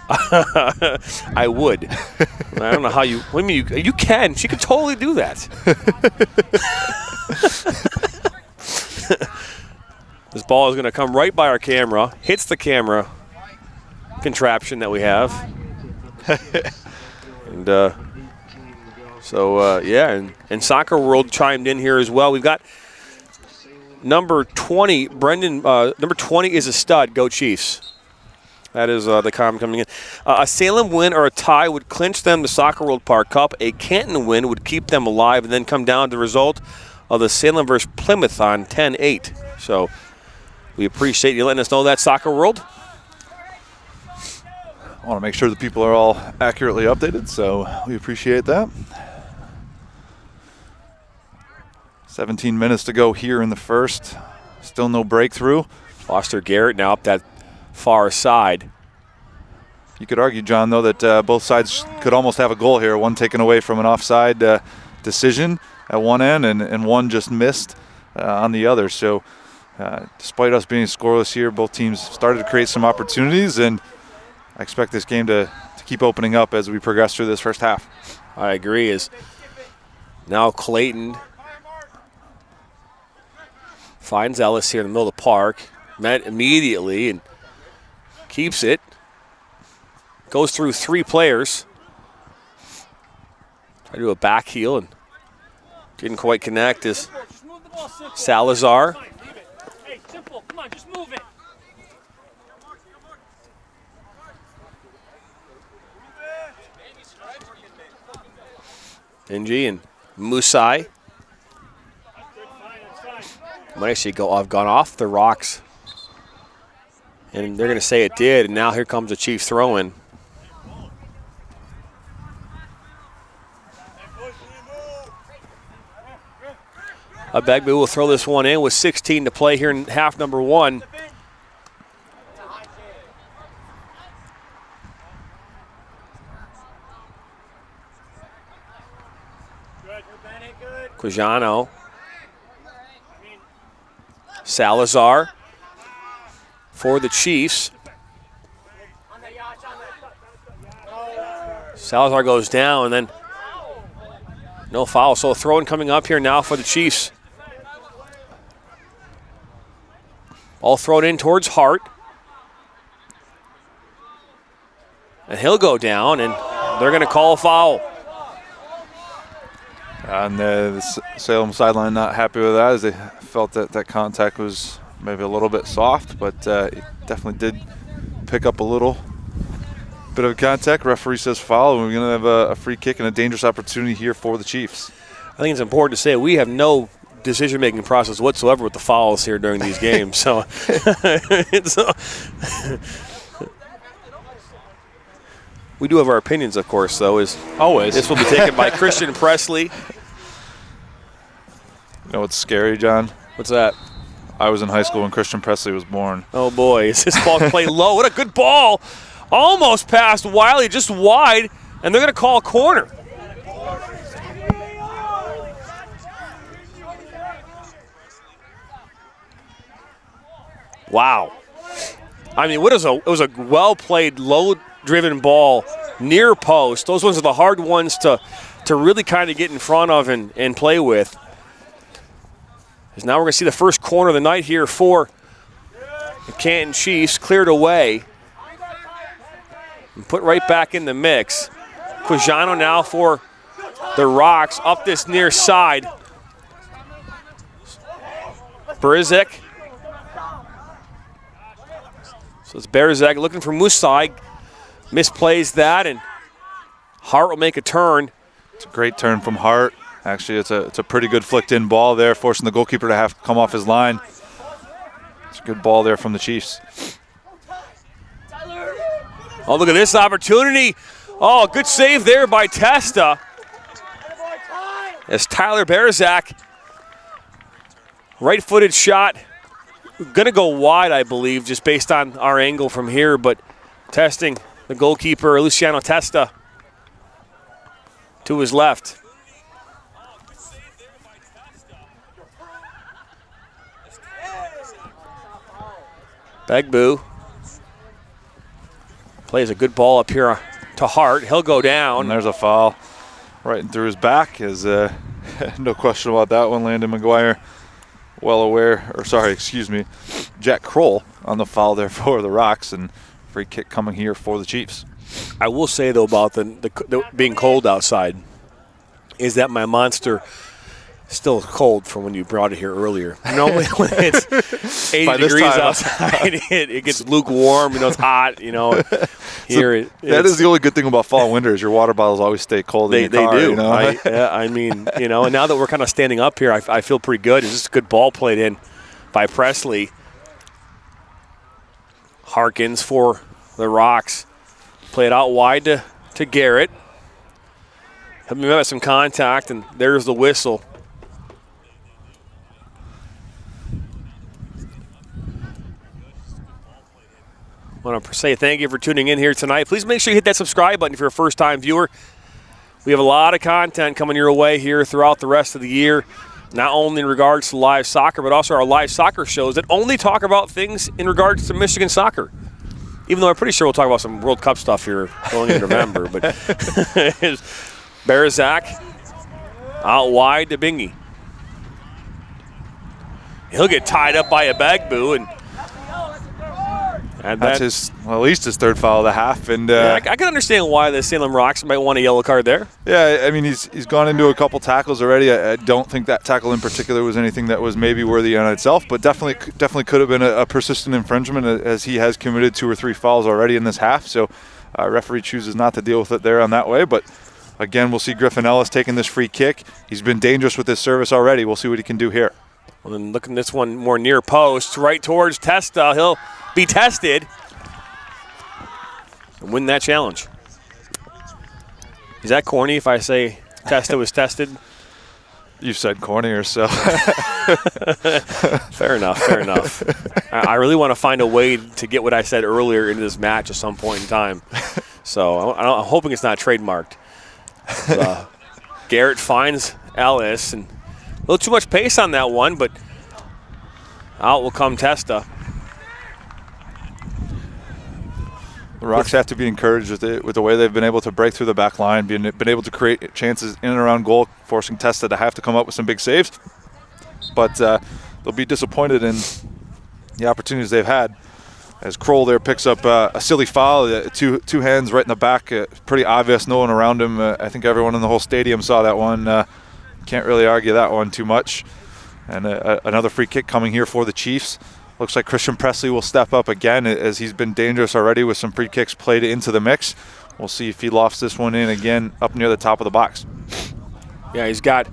I would. I don't know how you. What do you mean you can? She could totally do that. This ball is going to come right by our camera, hits the camera contraption that we have, and and Soccer World chimed in here as well. We've got number 20, Brendan. Number 20 is a stud. Go Chiefs. That is the comment coming in. A Salem win or a tie would clinch them the Soccer World Park Cup. A Canton win would keep them alive and then come down to the result of the Salem versus Plymouth on 10-8. So we appreciate you letting us know that, Soccer World. I want to make sure the people are all accurately updated, so we appreciate that. 17 minutes to go here in the first. Still no breakthrough. Foster Garrett now up that far side. You could argue, John, though, that both sides could almost have a goal here. One taken away from an offside decision at one end and one just missed on the other. So despite us being scoreless here, both teams started to create some opportunities, and I expect this game to keep opening up as we progress through this first half. I agree. Is now Clayton finds Ellis here in the middle of the park. Met immediately and keeps it. Goes through three players. Try to do a back heel and didn't quite connect. Is Salazar. Hey, simple. Come on, just move it. Inji and Musai. Might actually have gone off the Rocks. And they're going to say it did, and now here comes the Chiefs throw-in. Begbu will throw this one in with 16 to play here in half number one. Quijano. Salazar for the Chiefs. Salazar goes down, and then no foul. So a throw-in coming up here now for the Chiefs. All thrown in towards Hart. And he'll go down, and they're going to call a foul. And the Salem sideline not happy with that, as they felt that that contact was maybe a little bit soft, but it definitely did pick up a little bit of contact. Referee says foul, and we're going to have a free kick and a dangerous opportunity here for the Chiefs. I think it's important to say we have no decision-making process whatsoever with the fouls here during these games. So, we do have our opinions, of course, though, as always. This will be taken by Christian Presley. You know what's scary, John? What's that? I was in high school when Christian Presley was born. Oh, boy. Is this ball played low? What a good ball. Almost past Wiley, just wide, and they're going to call a corner. Wow. I mean, it was a well-played, low-driven ball near post. Those ones are the hard ones to really kind of get in front of and play with. As now we're going to see the first corner of the night here for the Canton Chiefs, cleared away and put right back in the mix. Quijano now for the Rocks up this near side. Berzek. So it's Berzek looking for Musai. Misplays that, and Hart will make a turn. It's a great turn from Hart. Actually, it's a pretty good flicked-in ball there, forcing the goalkeeper to have to come off his line. It's a good ball there from the Chiefs. Oh, look at this opportunity. Oh, good save there by Testa. As Tyler Berzak, right-footed shot. Going to go wide, I believe, just based on our angle from here, but testing the goalkeeper, Luciano Testa, to his left. Begbu plays a good ball up here to Hart. He'll go down. And there's a foul right in through his back. No question about that one. Landon McGuire well aware, Jack Kroll on the foul there for the Rocks, and free kick coming here for the Chiefs. I will say, though, about the being cold outside is that my Monster still cold from when you brought it here earlier. Normally when it's 80 degrees outside, it gets lukewarm, it's hot, Here that is the only good thing about fall and winter is your water bottles always stay cold in your car. They do. And now that we're kind of standing up here, I feel pretty good. It's just a good ball played in by Presley. Harkins for the Rocks. Play it out wide to Garrett. Have me met some contact, and there's the whistle. I want to say thank you for tuning in here tonight. Please make sure you hit that subscribe button if you're a first-time viewer. We have a lot of content coming your way here throughout the rest of the year, not only in regards to live soccer, but also our live soccer shows that only talk about things in regards to Michigan soccer. Even though I'm pretty sure we'll talk about some World Cup stuff here going in November. But Berzak out wide to Bingy. He'll get tied up by a Bagbu, and that's at least his third foul of the half. And I can understand why the Salem Rocks might want a yellow card there. Yeah, I mean, he's gone into a couple tackles already. I don't think that tackle in particular was anything that was maybe worthy on itself, but definitely could have been a persistent infringement, as he has committed 2 or 3 fouls already in this half. So referee chooses not to deal with it there on that way. But again, we'll see Griffin Ellis taking this free kick. He's been dangerous with his service already. We'll see what he can do here. Well, then looking at this one more near post, right towards Testa. He'll be tested and win that challenge. Is that corny if I say Testa was tested? You've said cornier, so. Fair enough. I really want to find a way to get what I said earlier into this match at some point in time. So I'm hoping it's not trademarked. Garrett finds Ellis, and a little too much pace on that one, but out will come Testa. The Rocks have to be encouraged with the way they've been able to break through the back line, been able to create chances in and around goal, forcing Testa to have to come up with some big saves. But they'll be disappointed in the opportunities they've had. As Kroll there picks up a silly foul, two hands right in the back, pretty obvious, no one around him. I think everyone in the whole stadium saw that one. Can't really argue that one too much. And another free kick coming here for the Chiefs. Looks like Christian Presley will step up again, as he's been dangerous already with some free kicks played into the mix. We'll see if he lofts this one in again up near the top of the box. Yeah, he's got a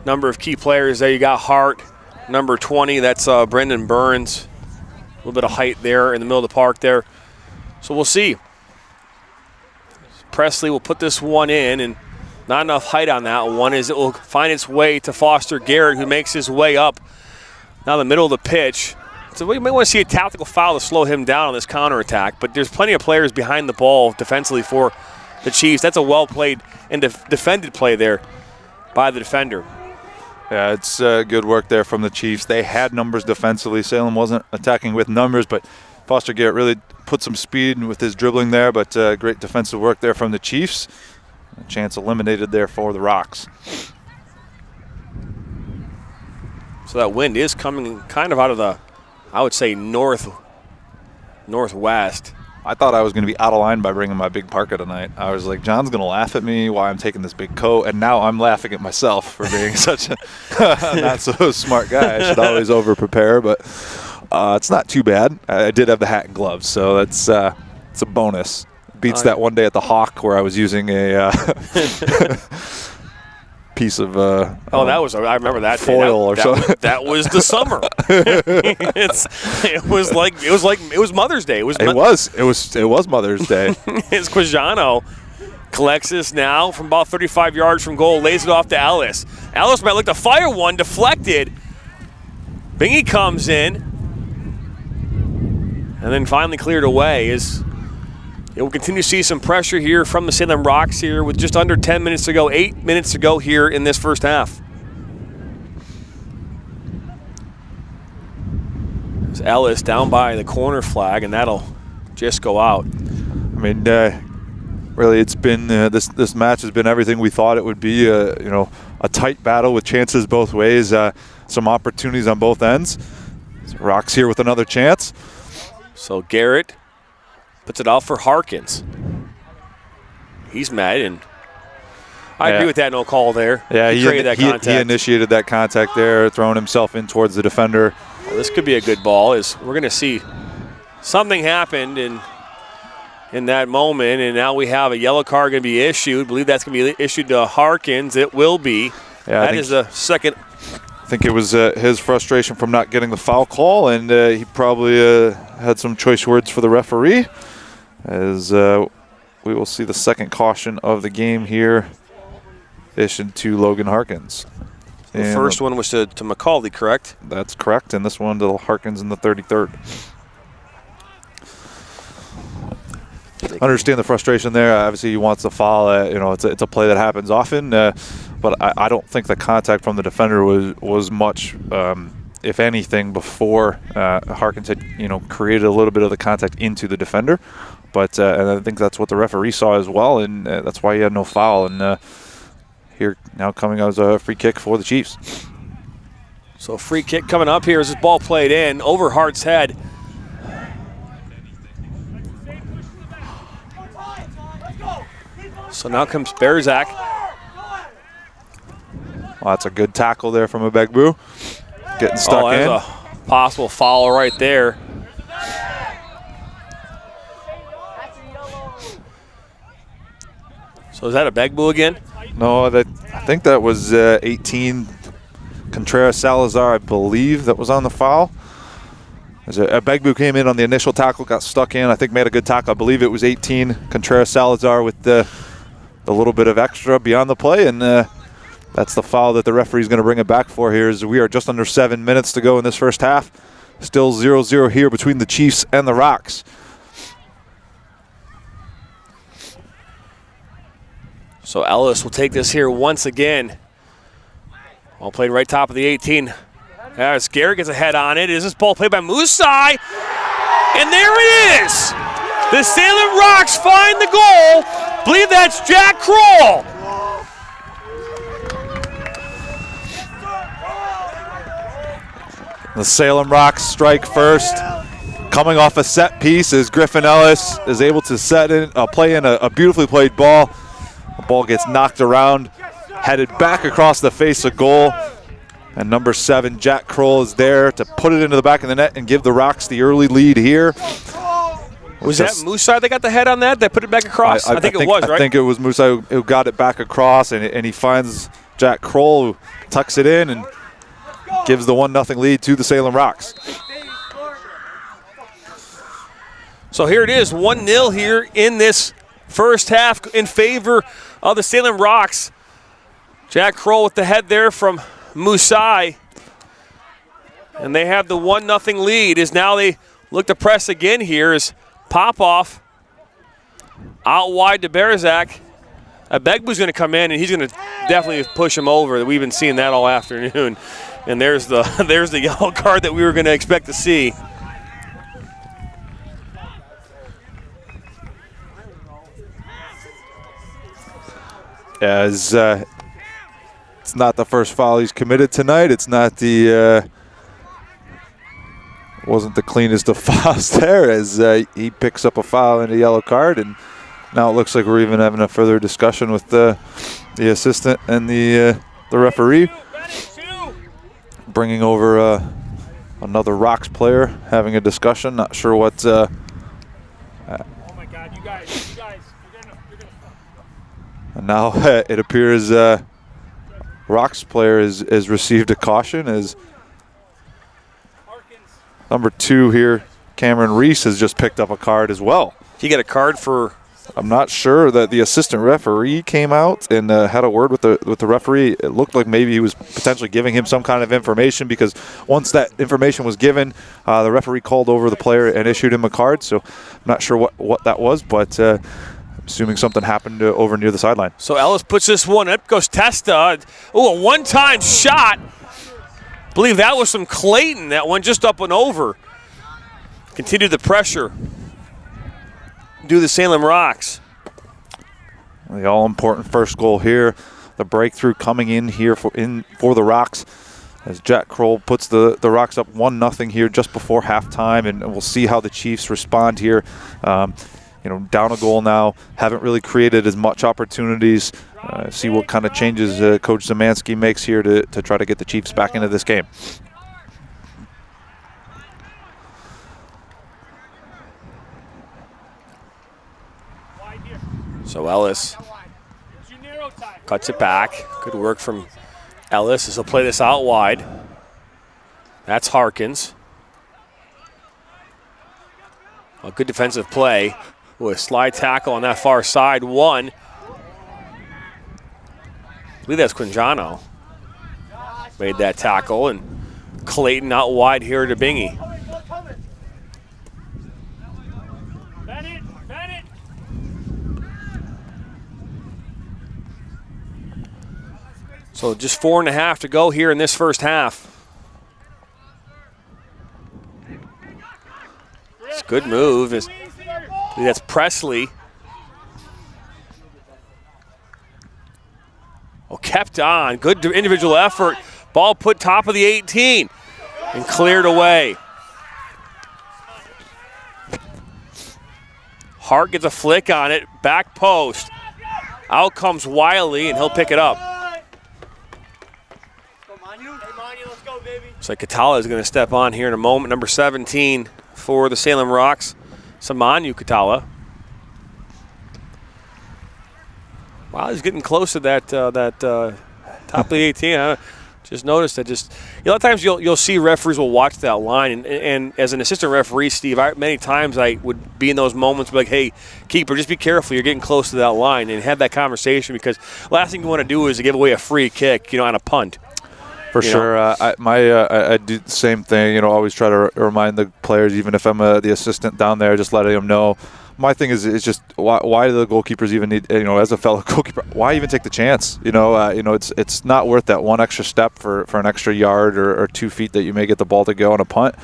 number of key players there. You got Hart, number 20. That's Brendan Burns. A little bit of height there in the middle of the park there. So we'll see. Presley will put this one in, and not enough height on that one as it will find its way to Foster Garrett, who makes his way up now the middle of the pitch. So we may want to see a tactical foul to slow him down on this counterattack, but there's plenty of players behind the ball defensively for the Chiefs. That's a well-played and defended play there by the defender. Yeah, it's good work there from the Chiefs. They had numbers defensively. Salem wasn't attacking with numbers, but Foster Garrett really put some speed with his dribbling there, but great defensive work there from the Chiefs. A chance eliminated there for the Rocks. So that wind is coming kind of out of the, I would say, northwest. I thought I was going to be out of line by bringing my big parka tonight. I was like, John's going to laugh at me why I'm taking this big coat, and now I'm laughing at myself for being such a not so smart guy. I should always over-prepare, but it's not too bad. I did have the hat and gloves, so it's a bonus. Beats that one day at the Hawk where I was using a piece of I remember that foil or something. That was the summer. It was Mother's Day. It was Mother's Day. It's Quijano collects this now from about 35 yards from goal, lays it off to Ellis. Ellis might look to fire one, deflected. Bingy comes in, and then finally cleared away. It will continue to see some pressure here from the Salem Rocks here with just under 10 minutes to go, 8 minutes to go here in this first half. There's Ellis down by the corner flag, and that'll just go out. I mean, really, it's been this match has been everything we thought it would be. A tight battle with chances both ways, some opportunities on both ends. Rocks here with another chance. So Garrett puts it out for Harkins. He's mad, and I agree with that no call there. Yeah, he created that contact. He initiated that contact there, throwing himself in towards the defender. Well, this could be a good ball. We're going to see something happened in that moment, and now we have a yellow card going to be issued. I believe that's going to be issued to Harkins. It will be. Yeah, that is the second. I think it was his frustration from not getting the foul call, and he probably had some choice words for the referee, as we will see the second caution of the game here issued to Logan Harkins. The first one was to McCauley, correct? That's correct, and this one to Harkins in the 33rd. Understand the frustration there. Obviously, he wants the foul. It's a play that happens often, but I don't think the contact from the defender was much, if anything, before Harkins had created a little bit of the contact into the defender. But and I think that's what the referee saw as well, and that's why he had no foul. And here now coming out as a free kick for the Chiefs. So free kick coming up here as this ball played in over Hart's head. So now comes Berzak. Well, that's a good tackle there from Abegbu. Getting stuck in. A possible foul right there. So is that Abegbu again? No, I think that was 18 Contreras Salazar, I believe, that was on the foul. Abegbu came in on the initial tackle, got stuck in. I think made a good tackle. I believe it was 18 Contreras Salazar with the little bit of extra beyond the play, and that's the foul that the referee is going to bring it back for here. As we are just under 7 minutes to go in this first half. Still 0-0 here between the Chiefs and the Rocks. So Ellis will take this here once again. Ball played right top of the 18. As Garrett gets a head on it. Is this ball played by Musai? And there it is! The Salem Rocks find the goal. I believe that's Jack Kroll. The Salem Rocks strike first. Coming off a set piece as Griffin Ellis is able to play in a beautifully played ball. The ball gets knocked around headed back across the face of goal. And number 7, Jack Kroll, is there to put it into the back of the net and give the Rocks the early lead here. Was that Musai that got the head on that? That put it back across? I think it was, right? I think it was Musai who got it back across, and he finds Jack Kroll, who tucks it in and gives the 1-0 lead to the Salem Rocks. So here it is, 1-0 here in this first half in favor of the Salem Rocks. Jack Kroll with the head there from Musai. And they have the 1-0 lead as now they look to press again here as Popoff out wide to Berzak. Abegbu's going to come in and he's going to definitely push him over. We've been seeing that all afternoon. And there's the yellow card that we were going to expect to see. As it's not the first foul he's committed tonight. It's not the wasn't the cleanest of fouls there, as he picks up a foul and a yellow card, and now it looks like we're even having a further discussion with the assistant and the referee, bringing over another Rocks player, having a discussion. Not sure what. Oh my God, you guys, you're gonna. And now it appears Rocks player has received a caution, as number 2 here, Cameron Reese, has just picked up a card as well. He got a card for. I'm not sure that the assistant referee came out and had a word with the referee. It looked like maybe he was potentially giving him some kind of information, because once that information was given, the referee called over the player and issued him a card. So I'm not sure what that was, but assuming something happened over near the sideline. So Ellis puts this one up, goes Testa. Oh, a one-time shot. I believe that was from Clayton, that one just up and over. Continue the pressure. Do the Salem Rocks. The all-important first goal here. The breakthrough coming in here for the Rocks, as Jack Kroll puts the Rocks up 1-0 here just before halftime, and we'll see how the Chiefs respond here. Down a goal now, haven't really created as much opportunities. See what kind of changes Coach Zemansky makes here to try to get the Chiefs back into this game. So Ellis cuts it back. Good work from Ellis as he'll play this out wide. That's Harkins. A good defensive play with a slide tackle on that far side. One. I believe that's Quinjano. Made that tackle, and Clayton out wide here to Bingy. So just 4.5 to go here in this first half. It's a good move. That's Presley. Oh, kept on. Good individual effort. Ball put top of the 18 and cleared away. Hart gets a flick on it. Back post. Out comes Wiley, and he'll pick it up. Looks like Katala is going to step on here in a moment. Number 17 for the Salem Rocks, Samanu Katala. Wow, he's getting close to that top of the 18. I just noticed that. A lot of times you'll see referees will watch that line, and as an assistant referee, Steve, many times I would be in those moments, be like, hey, keeper, just be careful. You're getting close to that line, and have that conversation, because last thing you want to do is to give away a free kick, on a punt. For sure. I do the same thing, always try to remind the players, even if I'm the assistant down there, just letting them know. My thing is just why do the goalkeepers even need, as a fellow goalkeeper, why even take the chance? It's not worth that one extra step for an extra yard or 2 feet that you may get the ball to go on a punt.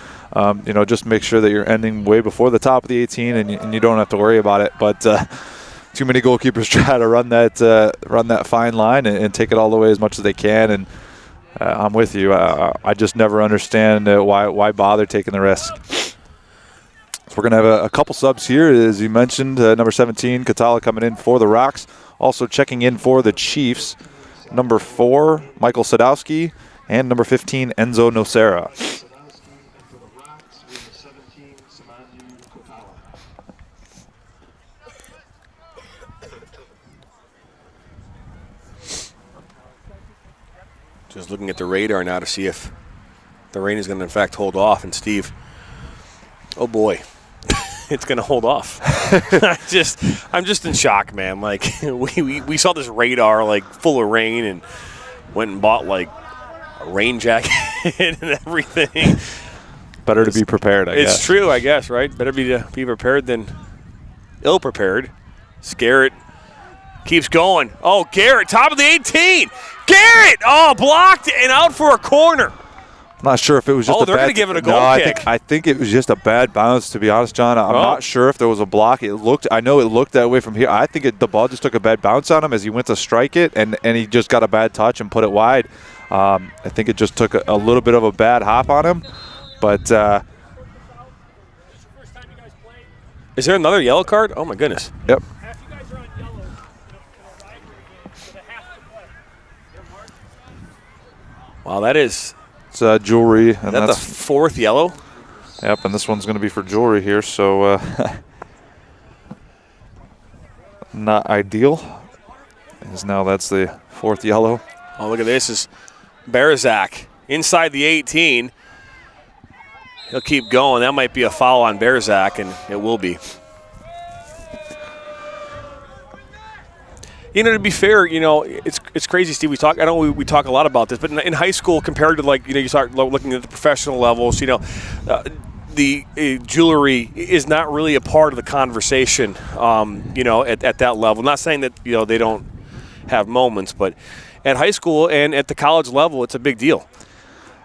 Just make sure that you're ending way before the top of the 18 and you don't have to worry about it. But too many goalkeepers try to run that fine line and take it all the way as much as they can. And I'm with you. I just never understand why bother taking the risk. So we're going to have a couple subs here, as you mentioned. Number 17, Katala, coming in for the Rocks. Also checking in for the Chiefs number 4, Michael Sadowski, and number 15, Enzo Nocera. Just looking at the radar now to see if the rain is going to, in fact, hold off. And Steve, oh boy, it's going to hold off. I'm just in shock, man. Like we saw this radar like full of rain and went and bought like a rain jacket and everything. Better to be prepared, I guess. It's true, I guess, right? Better be prepared than ill prepared. Garrett keeps going. Oh, Garrett, top of the 18. Garrett, blocked and out for a corner. I'm not sure if it was just they're going to give it a goal kick. I think it was just a bad bounce, to be honest, John. I'm not sure if there was a block. I know it looked that way from here. I think the ball just took a bad bounce on him as he went to strike it, and he just got a bad touch and put it wide. I think it just took a little bit of a bad hop on him. But is there another yellow card? Oh, my goodness. Yep. Wow, that is. It's jewelry. And that's the 4th yellow? Yep, and this one's going to be for jewelry here, so not ideal. As now that's the 4th yellow. Oh, look at this. Is Berzak inside the 18. He'll keep going. That might be a foul on Berzak, and it will be. To be fair, it's crazy, Steve. We talk a lot about this, but in high school, compared to you start looking at the professional levels, the jewelry is not really a part of the conversation, at that level. Not saying that they don't have moments, but at high school and at the college level, it's a big deal.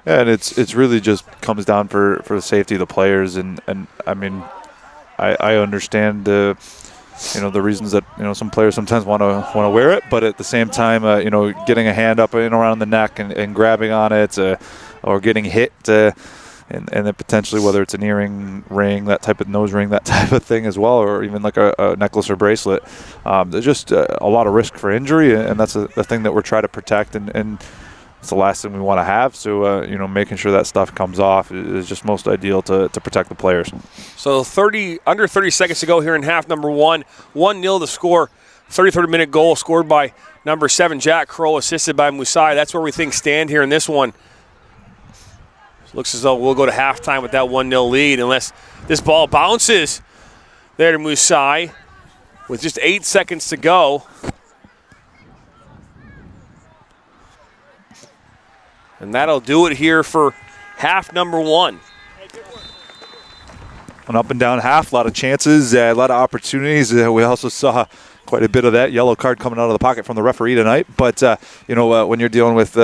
Yeah, and it's really just comes down for the safety of the players, and I mean, I understand the reasons that some players sometimes want to wear it, but at the same time, getting a hand up and around the neck and grabbing on it, or getting hit, and then potentially whether it's an earring, ring, that type of nose ring, that type of thing as well, or even like a necklace or bracelet. There's just a lot of risk for injury, and that's the thing that we're trying to protect, and it's the last thing we want to have. So, making sure that stuff comes off is just most ideal to protect the players. So under 30 seconds to go here in half number 1. 1-0 the score. 33rd minute goal scored by number 7, Jack Crow, assisted by Musai. That's where we think stand here in this one. Looks as though we'll go to halftime with that 1-0 lead unless this ball bounces there to Musai with just 8 seconds to go. And that'll do it here for half number 1. An up and down half, a lot of chances, a lot of opportunities. We also saw quite a bit of that yellow card coming out of the pocket from the referee tonight. But, when you're dealing with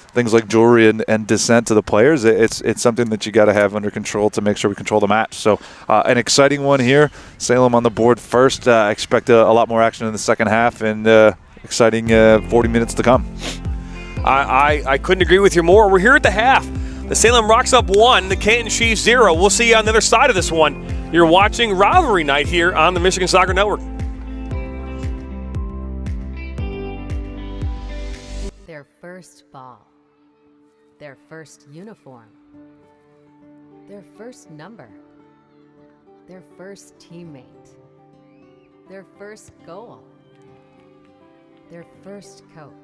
things like jewelry and dissent to the players, it's something that you got to have under control to make sure we control the match. So an exciting one here. Salem on the board first. Expect a lot more action in the second half, and exciting 40 minutes to come. I couldn't agree with you more. We're here at the half. The Salem Rocks up 1, the Canton Chiefs 0. We'll see you on the other side of this one. You're watching Rivalry Night here on the Michigan Soccer Network. Their first ball. Their first uniform. Their first number. Their first teammate. Their first goal. Their first coach.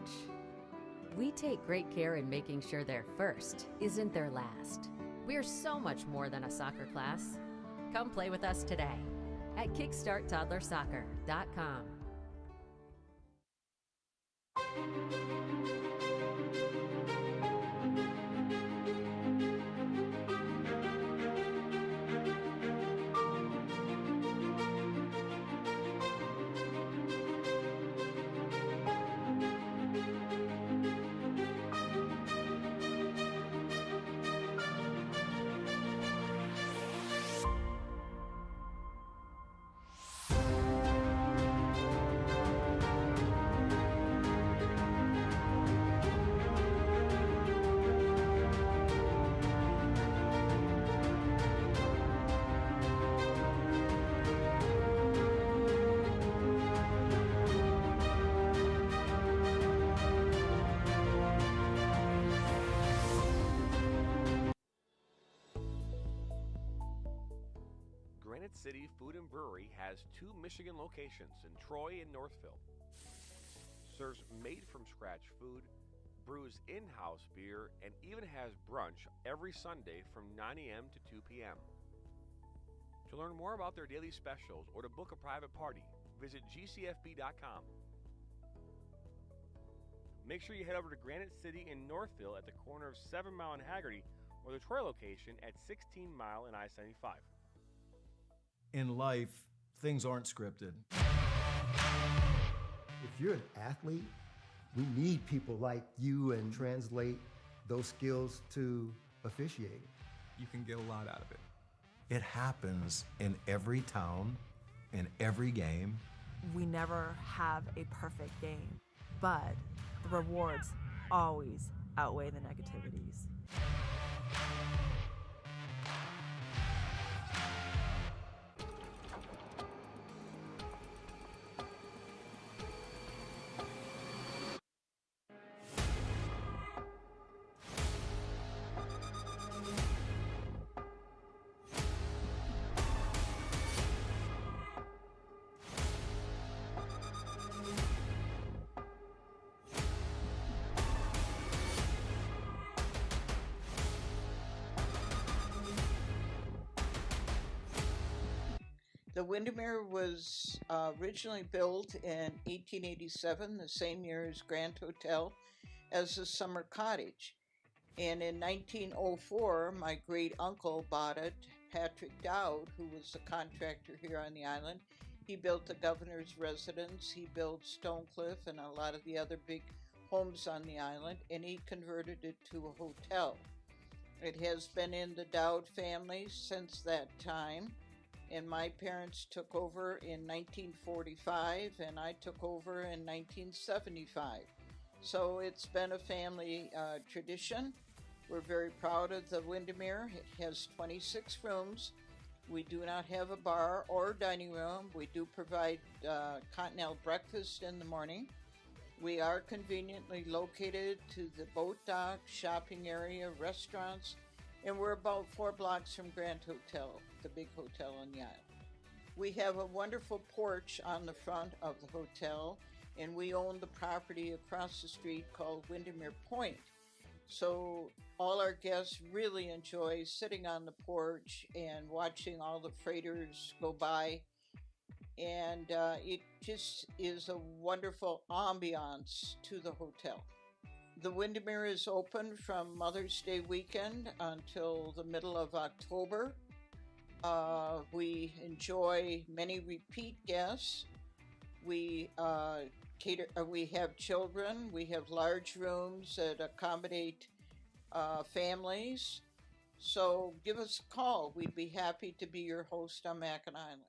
We take great care in making sure their first isn't their last. We're so much more than a soccer class. Come play with us today at kickstarttoddlersoccer.com. Salem Brewery has 2 Michigan locations in Troy and Northville. Serves made-from-scratch food, brews in-house beer, and even has brunch every Sunday from 9 a.m. to 2 p.m. To learn more about their daily specials or to book a private party, visit gcfb.com. Make sure you head over to Granite City in Northville at the corner of 7 Mile and Haggerty, or the Troy location at 16 Mile and I-75. In life, things aren't scripted. If you're an athlete, we need people like you and translate those skills to officiating. You can get a lot out of it. It happens in every town, in every game. We never have a perfect game, but the rewards always outweigh the negativities. The Windermere was originally built in 1887, the same year as Grand Hotel, as a summer cottage. And in 1904, my great uncle bought it, Patrick Dowd, who was a contractor here on the island. He built the governor's residence, he built Stonecliff and a lot of the other big homes on the island, and he converted it to a hotel. It has been in the Dowd family since that time. And my parents took over in 1945, and I took over in 1975. So it's been a family tradition. We're very proud of the Windermere. It has 26 rooms. We do not have a bar or dining room. We do provide continental breakfast in the morning. We are conveniently located to the boat dock, shopping area, restaurants, and we're about 4 blocks from Grand Hotel, the big hotel on the island. We have a wonderful porch on the front of the hotel, and we own the property across the street called Windermere Point. So all our guests really enjoy sitting on the porch and watching all the freighters go by. And it just is a wonderful ambiance to the hotel. The Windermere is open from Mother's Day weekend until the middle of October. We enjoy many repeat guests. We we have children. We have large rooms that accommodate families. So give us a call. We'd be happy to be your host on Mackinac Island.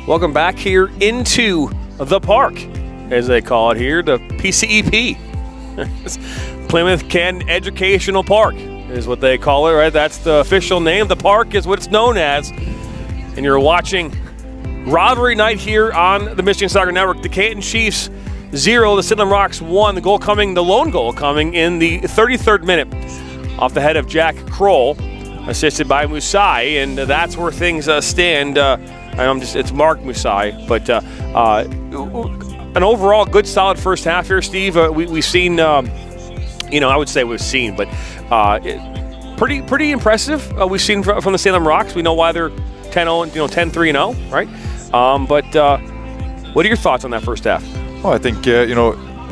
Welcome back here into the park, as they call it here, the PCEP. Plymouth Canton Educational Park is what they call it, right? That's the official name. The park is what it's known as. And you're watching Rivalry Night here on the Michigan Soccer Network. The Canton Chiefs 0, the Salem Rocks 1. The lone goal coming in the 33rd minute off the head of Jack Kroll, assisted by Musai, and that's where things stand. It's Mark Musai, but an overall good, solid first half here, Steve. We've seen, I would say we've seen, but pretty impressive. We've seen from the Salem Rocks. We know why they're 10-0 and 10-3-0, right? But what are your thoughts on that first half? Well, I think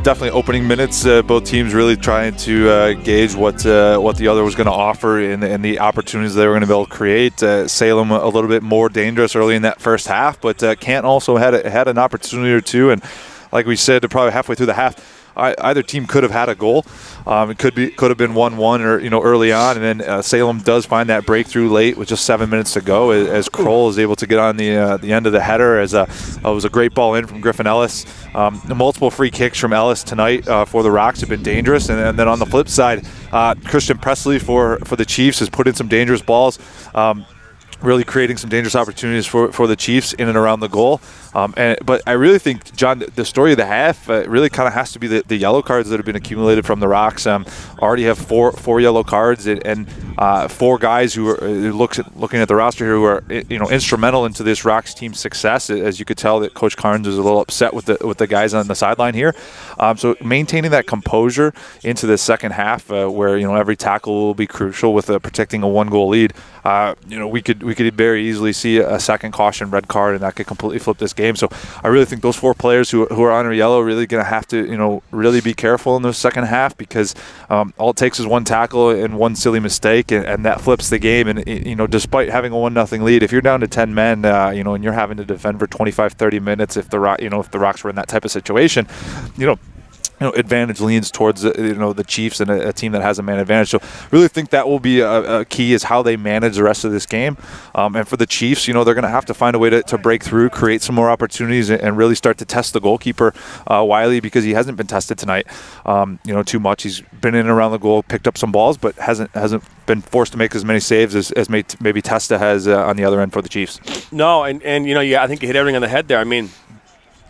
definitely opening minutes. Both teams really trying to gauge what the other was going to offer and the opportunities they were going to be able to create. Salem a little bit more dangerous early in that first half, but Canton also had an opportunity or two. And like we said, probably halfway through the half, either team could have had a goal. It could have been 1-1 or early on, and then Salem does find that breakthrough late with just 7 minutes to go as Kroll is able to get on the end of the header. As it was a great ball in from Griffin Ellis. The multiple free kicks from Ellis tonight for the Rocks have been dangerous, and then on the flip side, Christian Presley for the Chiefs has put in some dangerous balls. Really creating some dangerous opportunities for the Chiefs in and around the goal. But I really think, John, the story of the half really kind of has to be the yellow cards that have been accumulated from the Rocks. Already have four yellow cards and 4 guys who are looking at the roster here who are instrumental into this Rocks team's success. As you could tell, that Coach Carnes was a little upset with the guys on the sideline here. So maintaining that composure into the second half, where every tackle will be crucial with protecting a 1-goal lead. We could very easily see a second caution red card, and that could completely flip this game. So I really think those 4 players who are on yellow are really going to have to really be careful in the second half, because all it takes is one tackle and one silly mistake, and that flips the game. And despite having a 1-0 lead, if you're down to 10 men, and you're having to defend for 25-30 minutes, if the Rocks were in that type of situation, advantage leans towards the Chiefs and a team that has a man advantage. So really think that will be a key, is how they manage the rest of this game. And for the Chiefs, they're going to have to find a way to break through, create some more opportunities, and really start to test the goalkeeper, Wiley, because he hasn't been tested tonight too much. He's been in and around the goal, picked up some balls, but hasn't been forced to make as many saves as maybe Testa has on the other end for the Chiefs. No, and I think you hit everything on the head there. I mean,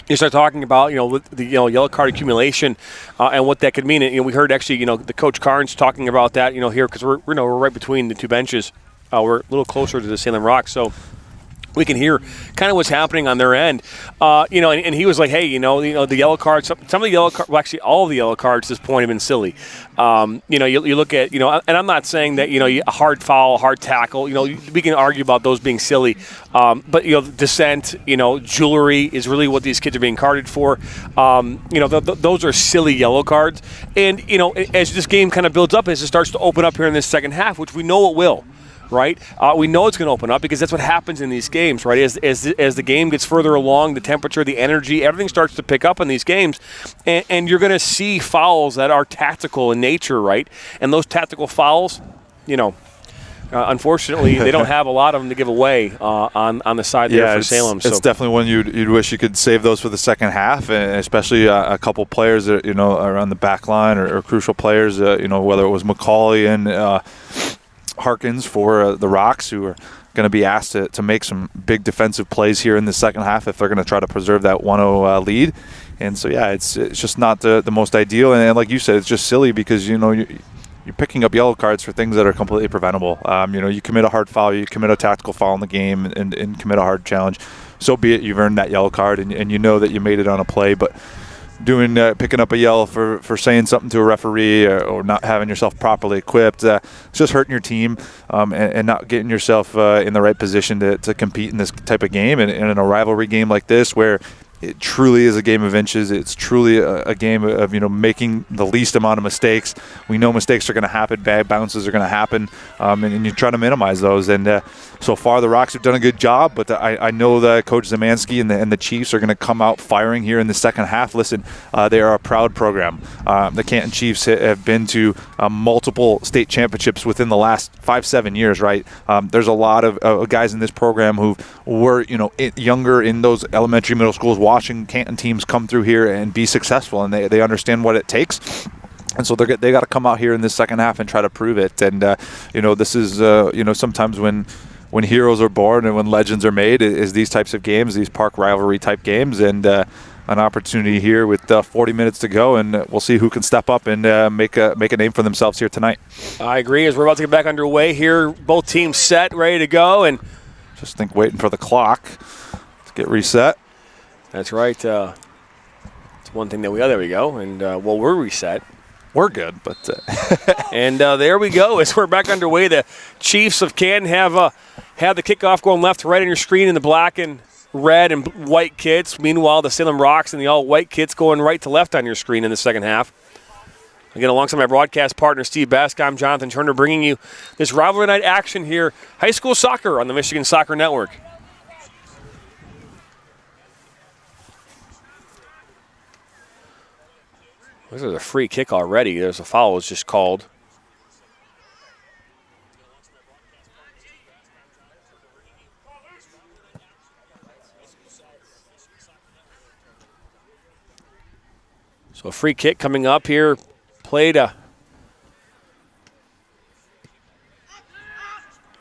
you start talking about the yellow card accumulation and what that could mean. And we heard actually the Coach Carnes talking about that here, because we're right between the 2 benches. We're a little closer to the Salem Rocks, so we can hear kind of what's happening on their end. And he was like, hey, the yellow cards, some of the yellow cards, well, actually all of the yellow cards at this point have been silly. You look at, and I'm not saying that, a hard foul, a hard tackle, we can argue about those being silly. But, dissent, jewelry is really what these kids are being carded for. Those are silly yellow cards. And, as this game kind of builds up, as it starts to open up here in this second half, which we know it will. Right, we know it's going to open up, because that's what happens in these games, right? As the game gets further along, the temperature, the energy, everything starts to pick up in these games, and you're going to see fouls that are tactical in nature, right? And those tactical fouls, unfortunately, they don't have a lot of them to give away on the side there for Salem. It's definitely one you'd wish you could save those for the second half, and especially a couple players that are on the back line or crucial players. Whether it was McCauley and Harkins for the Rocks, who are going to be asked to make some big defensive plays here in the second half if they're going to try to preserve that 1-0 lead. And so, it's just not the most ideal. And like you said, it's just silly, because, you're picking up yellow cards for things that are completely preventable. You commit a hard foul, you commit a tactical foul in the game, and commit a hard challenge. So be it, you've earned that yellow card, and you know that you made it on a play. But picking up a yellow for saying something to a referee or not having yourself properly equipped, it's just hurting your team and not getting yourself in the right position to compete in this type of game. And in a rivalry game like this, where it truly is a game of inches. It's truly a game of making the least amount of mistakes. We know mistakes are going to happen, bad bounces are going to happen, and you try to minimize those. And so far, the Rocks have done a good job. But I know that Coach Zemansky and the Chiefs are going to come out firing here in the second half. Listen, they are a proud program. The Canton Chiefs have been to multiple state championships within the last 5-7 years. Right? There's a lot of guys in this program who were younger in those elementary, middle schools, watching Canton teams come through here and be successful, and they understand what it takes. And so they got to come out here in this second half and try to prove it. And this is sometimes when heroes are born and when legends are made is these types of games, these park rivalry type games, and an opportunity here with 40 minutes to go, and we'll see who can step up and make a name for themselves here tonight. I agree. As we're about to get back underway here, both teams set, ready to go, and just think waiting for the clock to get reset. That's right. It's one thing that there we go. And, we're reset. We're good, but... and there we go. As we're back underway, the Chiefs of Canton have the kickoff going left to right on your screen in the black and red and white kits. Meanwhile, the Salem Rocks and the all-white kits going right to left on your screen in the second half. Again, alongside my broadcast partner, Steve Bask, I'm Jonathan Turner, bringing you this rivalry night action here, high school soccer on the Michigan Soccer Network. This is a free kick already. There's a foul was just called. So a free kick coming up here. Played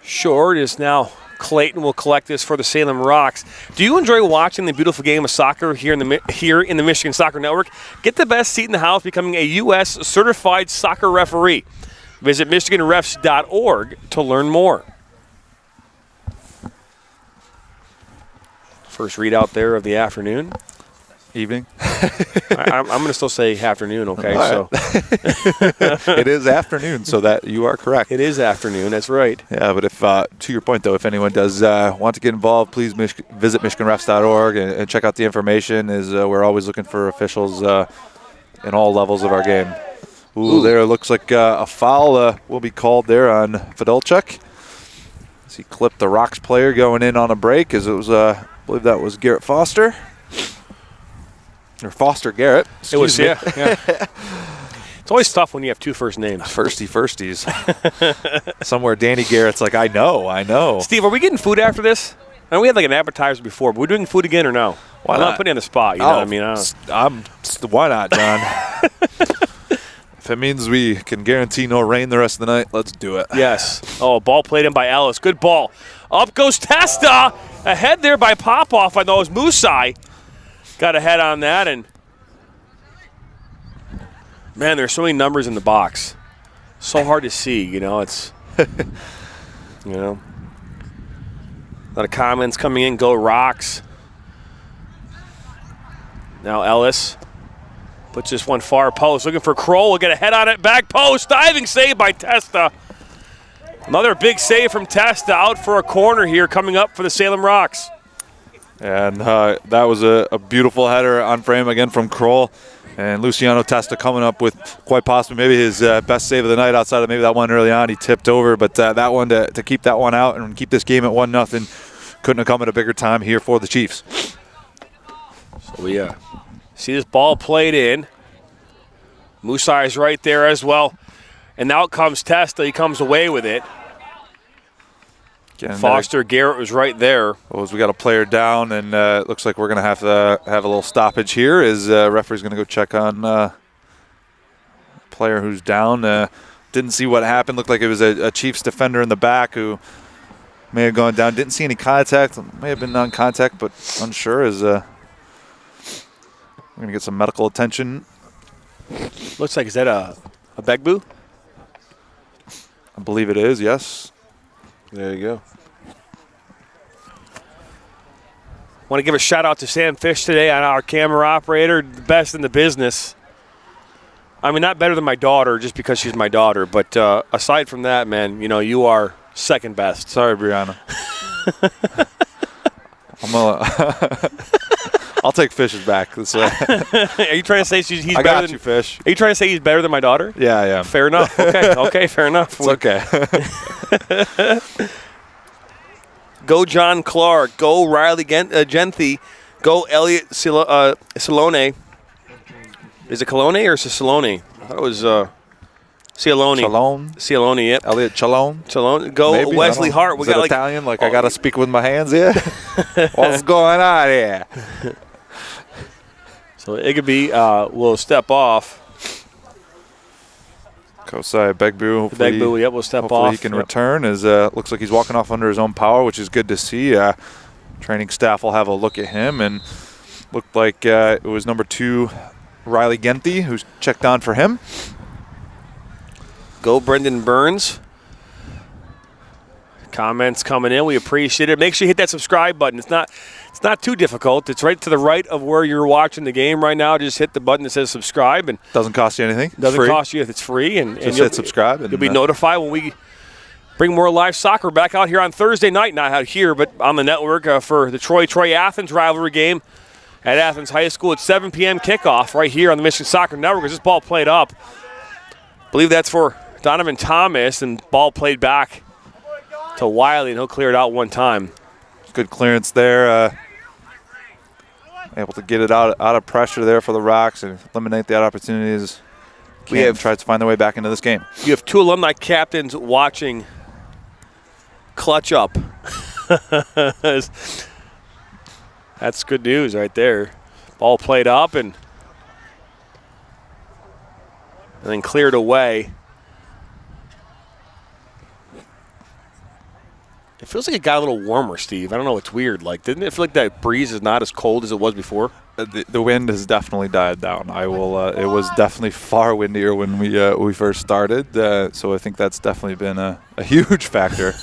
short is now Clayton will collect this for the Salem Rocks. Do you enjoy watching the beautiful game of soccer here in the Michigan Soccer Network? Get the best seat in the house becoming a U.S. certified soccer referee. Visit MichiganRefs.org to learn more. First readout there of the afternoon. Evening. I'm going to still say afternoon, okay? Right. So it is afternoon, so that you are correct. It is afternoon, that's right. Yeah, but if to your point, though, if anyone does want to get involved, please visit MichiganRefs.org and check out the information. We're always looking for officials in all levels of our game. Ooh. There looks like a foul will be called there on Fidolchuk. As he clipped the Rocks player going in on a break, as it was, I believe that was Garrett Foster. Or Foster Garrett. It was, yeah. It's always tough when you have two first names. Firsties. Somewhere Danny Garrett's like, I know. Steve, are we getting food after this? I know we had like an appetizer before, but we're doing food again or no? Why I'm not putting you on the spot, you know what I mean? Why not, John? If it means we can guarantee no rain the rest of the night, let's do it. Yes. Oh, ball played in by Ellis. Good ball. Up goes Testa. Ahead there by Popoff. I know it was Musai. Got ahead on that, and man, there's so many numbers in the box. So hard to see, you know. It's, you know, a lot of comments coming in. Go Rocks. Now Ellis puts this one far post, looking for Kroll. Will get a head on it. Back post, diving save by Testa. Another big save from Testa, out for a corner here, coming up for the Salem Rocks. And that was a beautiful header on frame again from Kroll. And Luciano Testa coming up with quite possibly maybe his best save of the night outside of maybe that one early on. He tipped over, but that one to keep that one out and keep this game at 1-0 couldn't have come at a bigger time here for the Chiefs. So we see this ball played in. Musai is right there as well. And out comes Testa. He comes away with it. Foster Garrett was right there. Well, as we got a player down, and it looks like we're going to have a little stoppage here as referee's going to go check on a player who's down. Didn't see what happened. Looked like it was a Chiefs defender in the back who may have gone down. Didn't see any contact. May have been non-contact, but unsure. As we're going to get some medical attention. Looks like, is that a Begbu? I believe it is, yes. There you go. Want to give a shout out to Sam Fish today, on our camera operator, the best in the business. I mean, not better than my daughter just because she's my daughter, but aside from that, man, you know, you are second best. Sorry, Brianna. I'll take Fish's back this way. Are you trying to say he's I better got than you, Fish. Are you trying to say he's better than my daughter? Yeah, I am. Fair enough. Okay, fair enough. It's okay. Go John Clark. Go Riley Genthy. Go Elliot Salone. Is it Colone or Cialone? I thought it was Cialone. Cialone, yep. Elliot Cialone. Go Maybe, Wesley Hart. Is it Italian? Like I got to speak with my hands here? What's going on here? So Igby will step off. Kosai Begbu. Begbu, yep, will step off. Hopefully he can return. As looks like he's walking off under his own power, which is good to see. Training staff will have a look at him, and looked like it was number 2, Riley Genthy, who's checked on for him. Go Brendan Burns. Comments coming in. We appreciate it. Make sure you hit that subscribe button. It's not too difficult. It's right to the right of where you're watching the game right now. Just hit the button that says subscribe, and doesn't cost you anything. Doesn't cost you if it's free, and just hit subscribe. And you'll be notified when we bring more live soccer back out here on Thursday night. Not out here, but on the network for the Troy-Athens rivalry game at Athens High School at 7 p.m. kickoff right here on the Michigan Soccer Network. As this ball played up, I believe that's for Donovan Thomas, and ball played back to Wiley, and he'll clear it out one time. Good clearance there. able to get it out of pressure there for the Rocks and eliminate that opportunities. Canton tries to find their way back into this game. You have 2 alumni captains watching clutch up. That's good news right there. Ball played up and then cleared away. It feels like it got a little warmer, Steve. I don't know. It's weird. Like, didn't it feel like that breeze is not as cold as it was before? The wind has definitely died down. I will. It was definitely far windier when we first started. So I think that's definitely been a huge factor.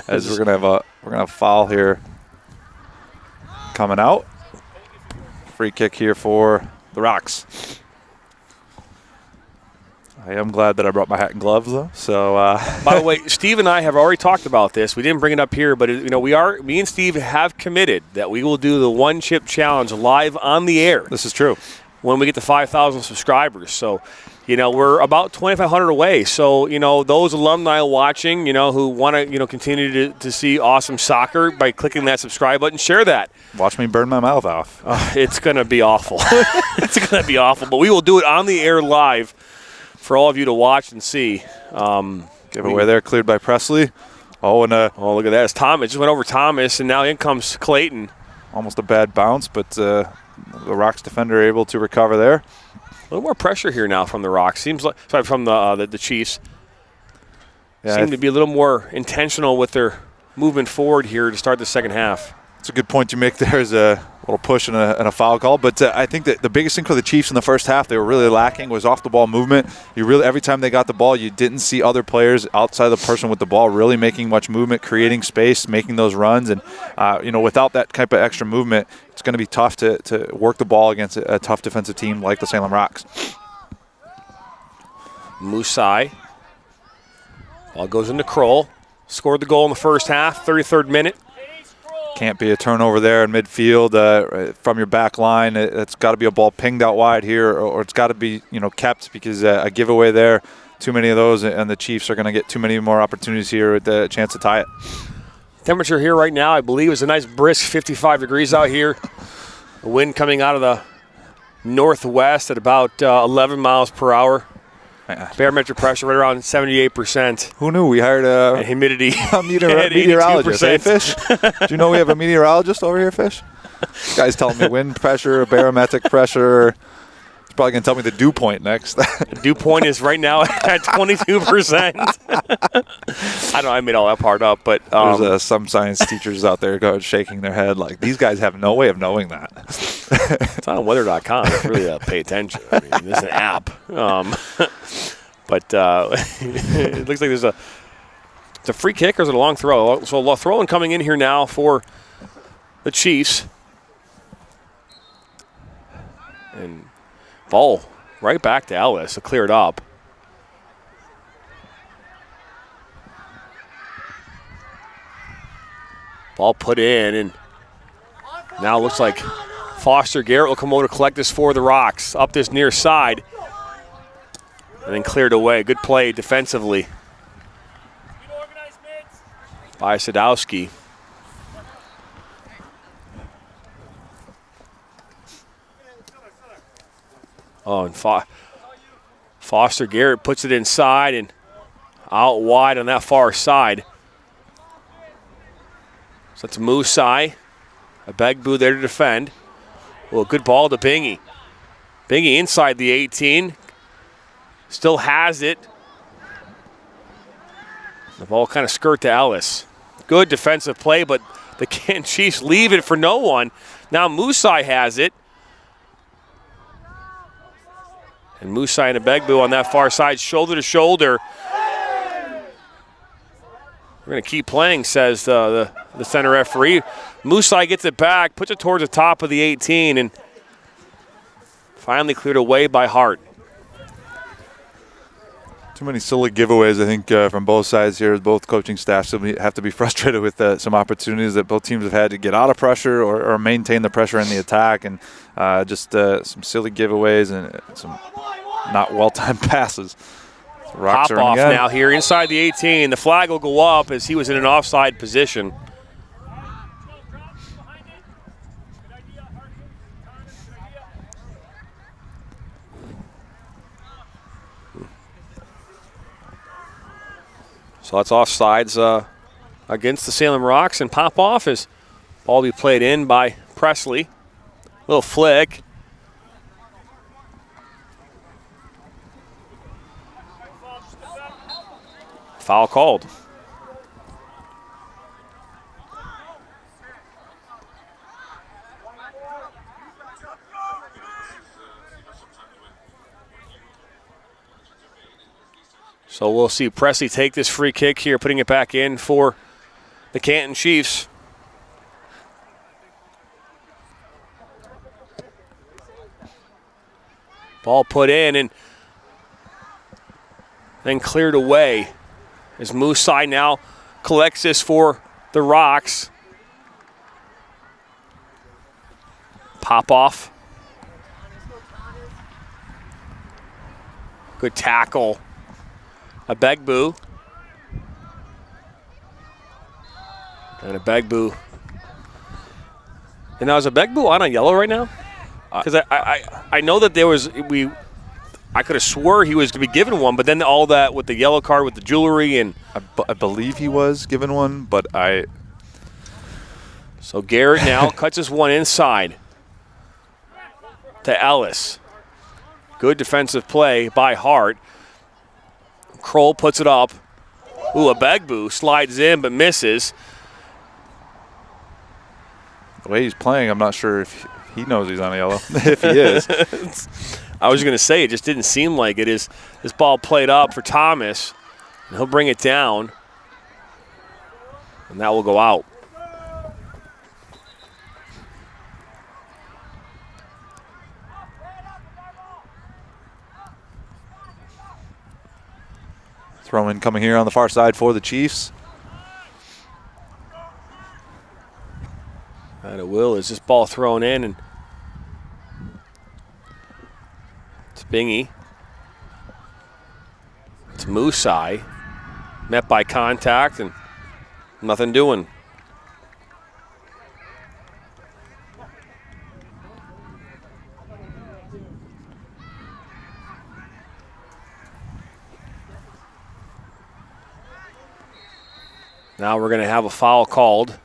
As we're gonna have a foul here coming out. Free kick here for the Rocks. I am glad that I brought my hat and gloves, though. So, by the way, Steve and I have already talked about this. We didn't bring it up here, but me and Steve have committed that we will do the One Chip Challenge live on the air. This is true. When we get to 5,000 subscribers, so we're about 2,500 away. So those alumni watching, who want to continue to see awesome soccer by clicking that subscribe button, share that. Watch me burn my mouth off. It's gonna be awful. It's gonna be awful, but we will do it on the air live for all of you to watch and see. Giveaway there, cleared by Presley. Look at that. It's Thomas. It just went over Thomas, and now in comes Clayton. Almost a bad bounce, but the Rocks defender able to recover there. A little more pressure here now from the Rocks. Seems like from the Chiefs. Yeah, seem to be a little more intentional with their movement forward here to start the second half. It's a good point you make there. Is a little push and a foul call. But I think that the biggest thing for the Chiefs in the first half they were really lacking was off the ball movement. Every time they got the ball, you didn't see other players outside the person with the ball really making much movement, creating space, making those runs. And without that type of extra movement, it's going to be tough to work the ball against a tough defensive team like the Salem Rocks. Musai. Ball goes into Kroll. Scored the goal in the first half, 33rd minute. Can't be a turnover there in midfield from your back line. It's got to be a ball pinged out wide here, or it's got to be kept, because a giveaway there, too many of those, and the Chiefs are going to get too many more opportunities here with the chance to tie it. Temperature here right now, I believe, is a nice brisk 55 degrees out here. The wind coming out of the northwest at about 11 miles per hour. Barometric pressure right around 78%. Who knew we hired a humidity meteorologist, eh, Fish? Do you know we have a meteorologist over here, Fish? This guy's telling me wind pressure, barometric pressure. He's probably going to tell me the dew point next. The dew point is right now at 22%. I know I made all that part up, but there's some science teachers out there shaking their head like, these guys have no way of knowing that. It's on weather.com. It's really pay attention. I mean, there's an app. But it looks like it's a free kick or is it a long throw? So a throw-in coming in here now for the Chiefs. And ball right back to Ellis to clear it up. Ball put in, and now it looks like Foster Garrett will come over to collect this for the Rocks up this near side. And then cleared away. Good play defensively by Sadowski. Oh, and Foster Garrett puts it inside and out wide on that far side. So that's Musai. A Begbu there to defend. Well, good ball to Bingy. Bingy inside the 18. Still has it. The ball kind of skirt to Ellis. Good defensive play, but the Chiefs leave it for no one. Now Musai has it. And Musai and Begbu on that far side, shoulder to shoulder. We're going to keep playing, says the center referee. Musai gets it back, puts it towards the top of the 18, and finally cleared away by Hart. Too many silly giveaways, I think, from both sides here. Both coaching staffs have to be frustrated with some opportunities that both teams have had to get out of pressure or maintain the pressure in the attack, and just some silly giveaways and some not well-timed passes. Pop off now here inside the 18. The flag will go up as he was in an offside position. So that's offsides against the Salem Rocks, and pop off as ball be played in by Presley. Little flick. Foul called. So we'll see Presley take this free kick here, putting it back in for the Canton Chiefs. Ball put in and then cleared away as Moosai now collects this for the Rocks. Pop off. Good tackle. A Begbu. And a Begbu. And now is a Begbu on a yellow right now? Because I know that there was I could have swore he was to be given one, but then all that with the yellow card with the jewelry and I believe he was given one, but So Garrett now cuts his one inside to Ellis. Good defensive play by Hart. Kroll puts it up. Ooh, a Begbu slides in but misses. The way he's playing, I'm not sure if he knows he's on a yellow. If he is. I was going to say, it just didn't seem like it. This ball played up for Thomas. And he'll bring it down. And that will go out. Throw in coming here on the far side for the Chiefs. And it will. Is this ball thrown in? And it's Bingy. It's Moosai. Met by contact and nothing doing. Now we're going to have a foul called.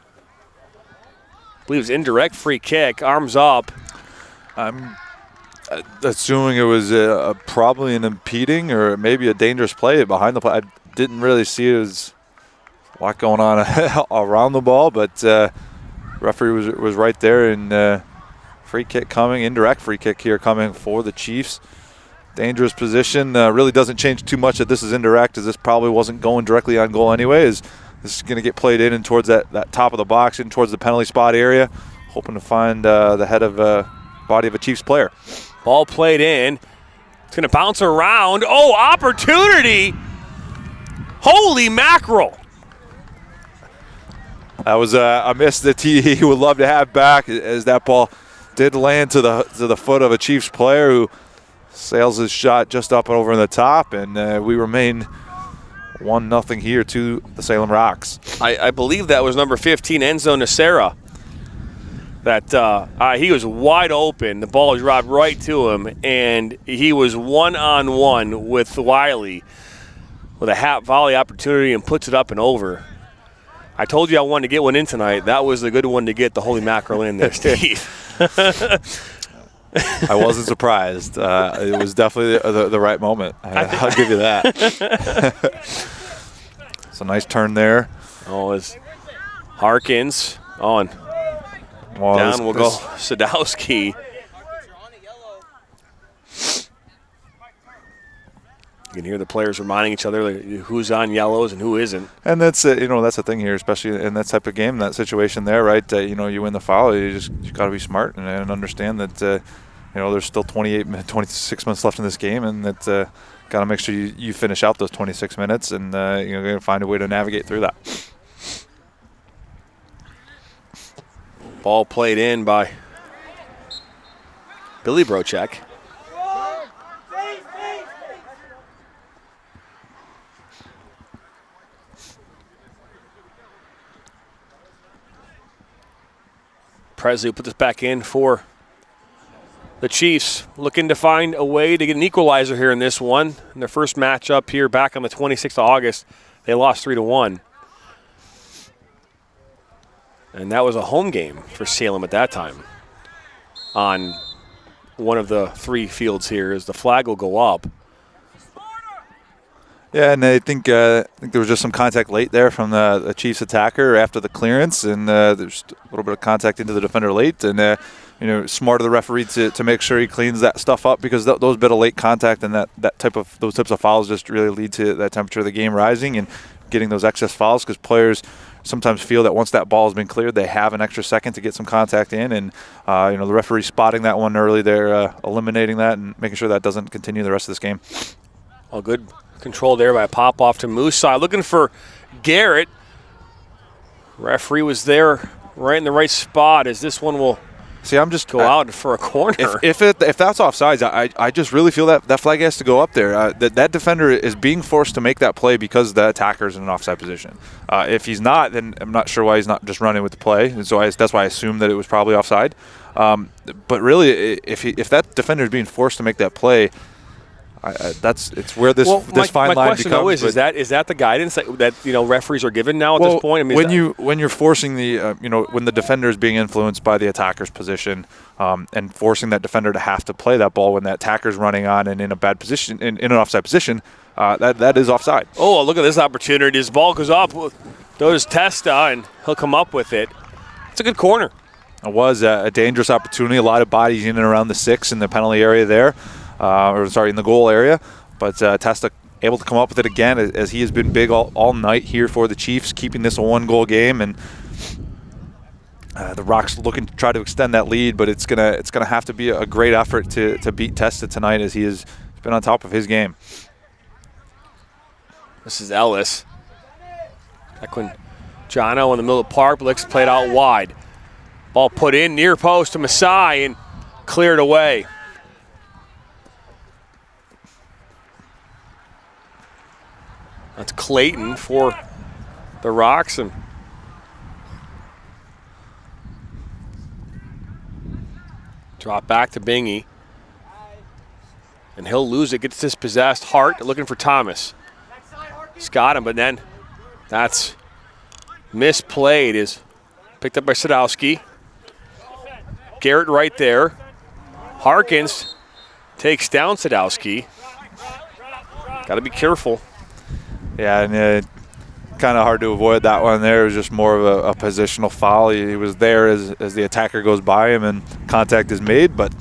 I believe it's indirect free kick, arms up. I'm assuming it was probably an impeding or maybe a dangerous play behind the play. I didn't really see it as a lot going on around the ball, but referee was right there, and free kick coming, indirect free kick here coming for the Chiefs. Dangerous position. Really doesn't change too much that this is indirect, as this probably wasn't going directly on goal anyways. This is going to get played in and towards that top of the box, in towards the penalty spot area, hoping to find the head of body of a Chiefs player. Ball played in. It's going to bounce around. Oh, opportunity. Holy mackerel. That was a miss that he would love to have back, as that ball did land to the foot of a Chiefs player who sails his shot just up and over in the top, and we remain 1-0 here to the Salem Rocks. I believe that was number 15, Enzo Nacera. That he was wide open. The ball was robbed right to him, and he was one-on-one with Wiley with a half volley opportunity and puts it up and over. I told you I wanted to get one in tonight. That was the good one to get the holy mackerel in there, Steve. I wasn't surprised. It was definitely the right moment. I'll give you that. It's a nice turn there. Oh, it's Harkins on. Well, down will go Sadowski. You can hear the players reminding each other like, who's on yellows and who isn't. And that's that's the thing here, especially in that type of game, that situation there, right? You win the foul, you got to be smart and understand that there's still 26 minutes left in this game, and that got to make sure you finish out those 26 minutes, and you're going to find a way to navigate through that. Ball played in by Billy Brochek. Presley will put this back in for the Chiefs, looking to find a way to get an equalizer here in this one. In their first matchup here back on the 26th of August, They lost 3-1. And that was a home game for Salem at that time on one of the 3 fields here as the flag will go up. Yeah, and I think there was just some contact late there from the Chiefs attacker after the clearance, and there's a little bit of contact into the defender late, and smart of the referee to make sure he cleans that stuff up, because those bit of late contact and those types of fouls just really lead to that temperature of the game rising and getting those excess fouls, because players sometimes feel that once that ball has been cleared, they have an extra second to get some contact in, and the referee spotting that one early there, eliminating that and making sure that doesn't continue the rest of this game. All good control there by pop-off to Musai. Looking for Garrett. Referee was there right in the right spot as this one will go out for a corner. If that's offsides, I just really feel that flag has to go up there. That defender is being forced to make that play because the attacker is in an offside position. If he's not, then I'm not sure why he's not just running with the play. And so that's why I assumed that it was probably offside. But really, if that defender is being forced to make that play, it's where this fine line becomes. My question is that the guidance that referees are given now at this point? I mean, when you're forcing when the defender is being influenced by the attacker's position, and forcing that defender to have to play that ball when that attacker's running on and in a bad position, in an offside position, that is offside. Oh, look at this opportunity! His ball goes up, goes Testa, and he'll come up with it. It's a good corner. It was a dangerous opportunity. A lot of bodies in and around the 6 in the penalty area there. In the goal area, but Testa able to come up with it again, as he has been big all night here for the Chiefs, keeping this a 1-goal game, and the Rocks looking to try to extend that lead, but it's gonna have to be a great effort to beat Testa tonight, as he has been on top of his game. This is Ellis. Equinjono in the middle of the park, Blix played out wide. Ball put in near post to Masai and cleared away. That's Clayton for the Rocks, and drop back to Bingy, and he'll lose it. Gets dispossessed. Hart looking for Thomas. He's got him, but then that's misplayed. Is picked up by Sadowski. Garrett right there. Harkins takes down Sadowski. Got to be careful. Yeah, and kind of hard to avoid that one there. It was just more of a positional foul. He was there as the attacker goes by him and contact is made. But,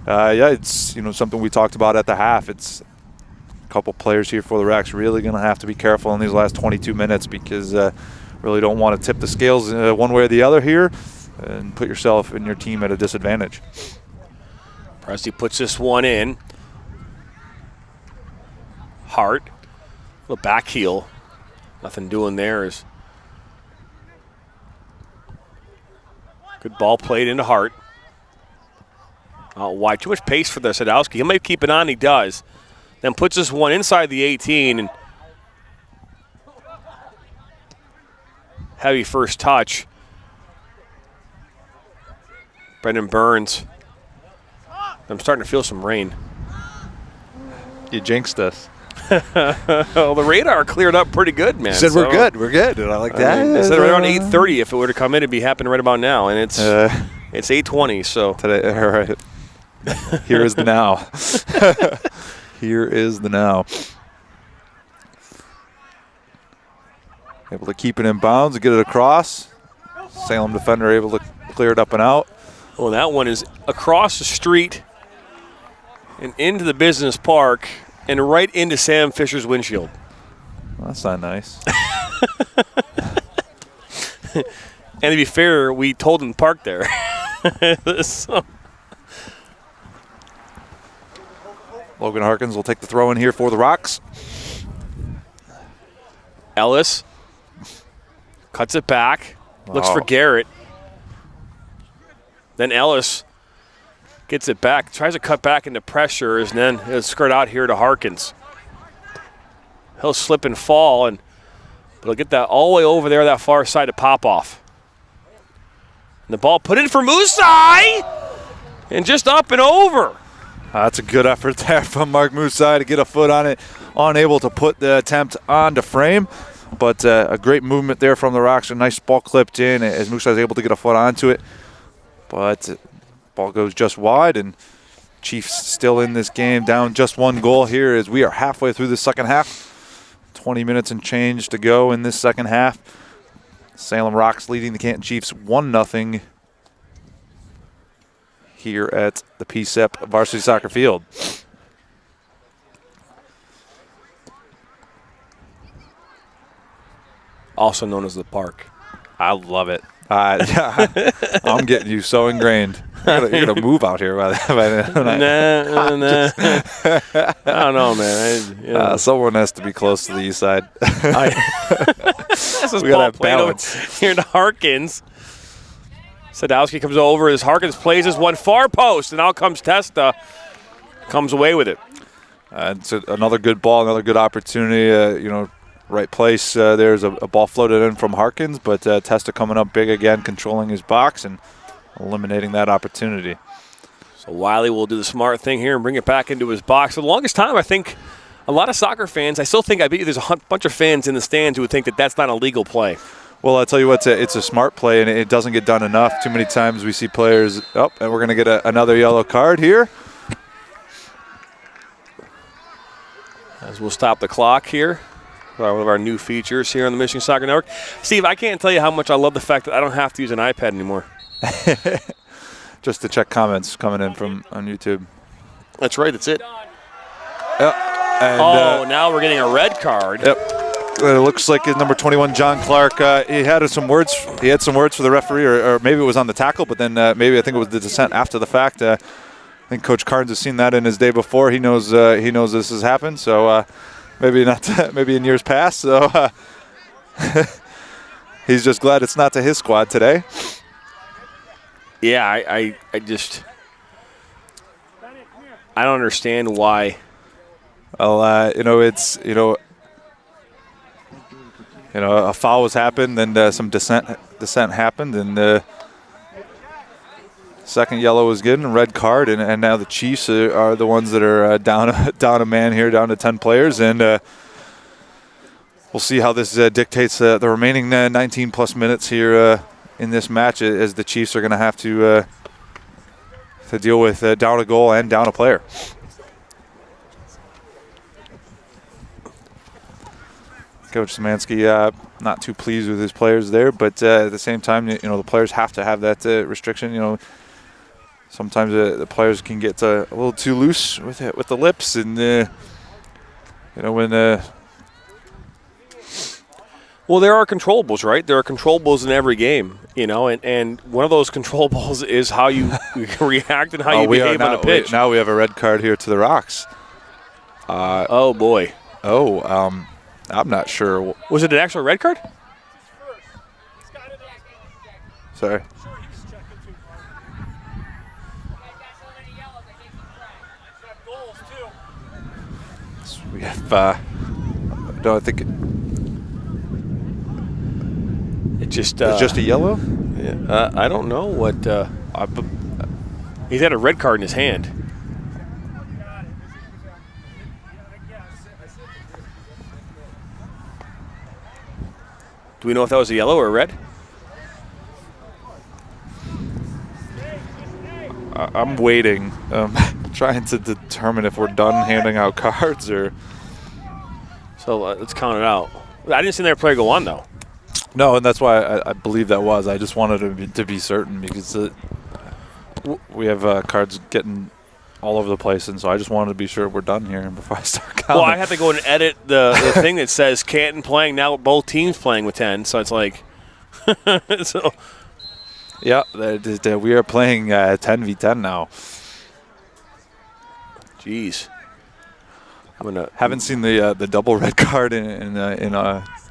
it's something we talked about at the half. It's a couple players here for the Rocks really going to have to be careful in these last 22 minutes, because really don't want to tip the scales one way or the other here and put yourself and your team at a disadvantage. Presti puts this one in. Hart. Little back heel. Nothing doing there. Is good ball played into Hart. Out wide. Too much pace for the Sadowski. He might keep it on. He does. Then puts this one inside the 18. And heavy first touch. Brendan Burns. I'm starting to feel some rain. You jinxed us. Well, the radar cleared up pretty good, man. You said we're good. We're good. And I like that. They said around 8:30 if it were to come in, it'd be happening right about now, and it's 8:20. So today, all right. Here is the now. Here is the now. Able to keep it in bounds and get it across. Salem defender able to clear it up and out. Well, that one is across the street and into the business park and right into Sam Fisher's windshield. Well, that's not nice. And to be fair, we told him to park there. So. Logan Harkins will take the throw in here for the Rocks. Ellis cuts it back, looks for Garrett. Then Ellis gets it back, tries to cut back into pressure, and then he'll skirt out here to Harkins. He'll slip and fall, but he'll get that all the way over there, that far side to pop off. And the ball put in for Musai, and just up and over. That's a good effort there from Mark Musai to get a foot on it, unable to put the attempt onto frame. But a great movement there from the Rocks. A nice ball clipped in as Musa is able to get a foot onto it. But ball goes just wide, and Chiefs still in this game, down just 1 goal here as we are halfway through the second half. 20 minutes and change to go in this second half. Salem Rocks leading the Canton Chiefs 1-0 here at the PSEP Varsity Soccer Field. Also known as the park. I love it. I'm getting you so ingrained. You're gonna move out here by the Nah. I don't know, man. Someone has to be close to the east side. This is we gotta have balance here to Harkins. Sadowski comes over as Harkins plays his one far post, and out comes Testa. Comes away with it. It's another good ball, another good opportunity. Right place. There's a ball floated in from Harkins, but Testa coming up big again, controlling his box and eliminating that opportunity. So Wiley will do the smart thing here and bring it back into his box. For the longest time, I think a lot of soccer fans, I bet you there's a bunch of fans in the stands who would think that that's not a legal play. Well, I'll tell you what, it's a smart play, and it doesn't get done enough. Too many times we see players, and we're going to get another yellow card here. As we'll stop the clock here. One of our new features here on the Michigan Soccer Network. Steve, I can't tell you how much I love the fact that I don't have to use an iPad anymore. Just to check comments coming in on YouTube. That's right, that's it. Yep. And, now we're getting a red card. Yep. It looks like number 21, John Clark, he had some words for the referee, or maybe it was on the tackle, but then I think it was the dissent after the fact. I think Coach Carnes has seen that in his day before. He knows this has happened, so maybe not. Maybe in years past. So he's just glad it's not to his squad today. Yeah, I don't understand why. Well, a foul was happened, and some dissent happened, and second yellow was given, red card, and now the Chiefs are the ones that are down a man here, down to 10 players, and we'll see how this dictates the remaining 19-plus minutes here in this match, as the Chiefs are going to have to deal with down a goal and down a player. Coach Szymanski not too pleased with his players there, but at the same time, the players have to have that restriction. Sometimes the players can get a little too loose with the lips, and when. Well, there are controllables, right? There are controllables in every game, and one of those controllables is how you react and how you behave on a pitch. Now we have a red card here to the Rocks. Oh boy. I'm not sure. Was it an actual red card? Sorry. So we have. No, I think it's just Yeah, I don't know what. He's had a red card in his hand. Do we know if that was a yellow or a red? I'm waiting, trying to determine if we're done handing out cards or. So let's count it out. I didn't see their player go on though. No, and that's why I believe that was. I just wanted to be certain because we have cards getting all over the place, and so I just wanted to be sure we're done here before I start counting. Well, I have to go and edit the thing that says Canton playing now. Both teams playing with 10, so it's like. So. Yeah, we are playing 10v10 now. Jeez. Haven't seen the double red card in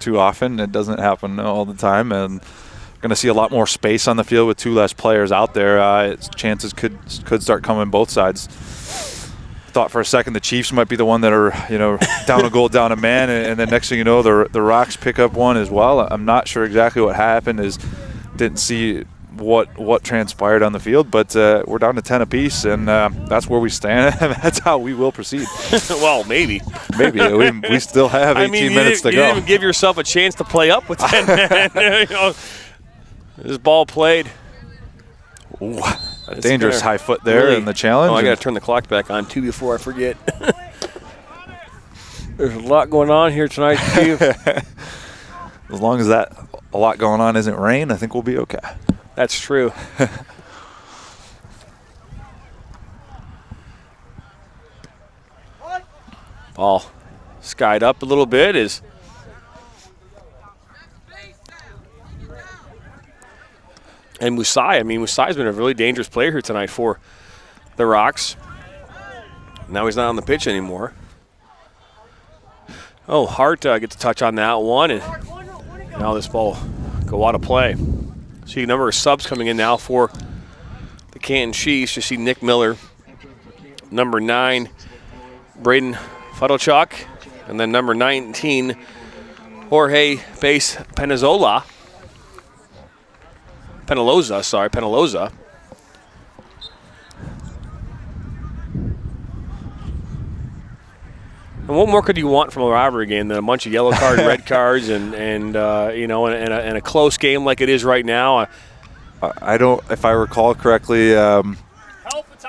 too often. It doesn't happen all the time, and going to see a lot more space on the field with 2 less players out there. Chances could start coming both sides. Thought for a second the Chiefs might be the one that are down a goal, down a man, and then next thing you know the Rocks pick up one as well. I'm not sure exactly what happened. Didn't see what transpired on the field, but we're down to 10 apiece, and that's where we stand, and that's how we will proceed. Well, maybe. Maybe. We still have 18 minutes to go. You didn't even give yourself a chance to play up with 10 men. This ball played. Ooh, a dangerous high foot there in the challenge. Oh, I got to turn the clock back on, too, before I forget. There's a lot going on here tonight, Steve. As long as that a lot going on isn't rain, I think we'll be okay. That's true. Ball skied up a little bit. And Musai's been a really dangerous player here tonight for the Rocks. Now he's not on the pitch anymore. Oh, Hart gets a touch on that one, and now this ball go out of play. See a number of subs coming in now for the Canton Chiefs. You see Nick Miller, number 9, Braden Fuddlechuk, and then number 19, Jorge Base Penaloza. And what more could you want from a rivalry game than a bunch of yellow card, red cards, and a close game like it is right now? I don't, if I recall correctly,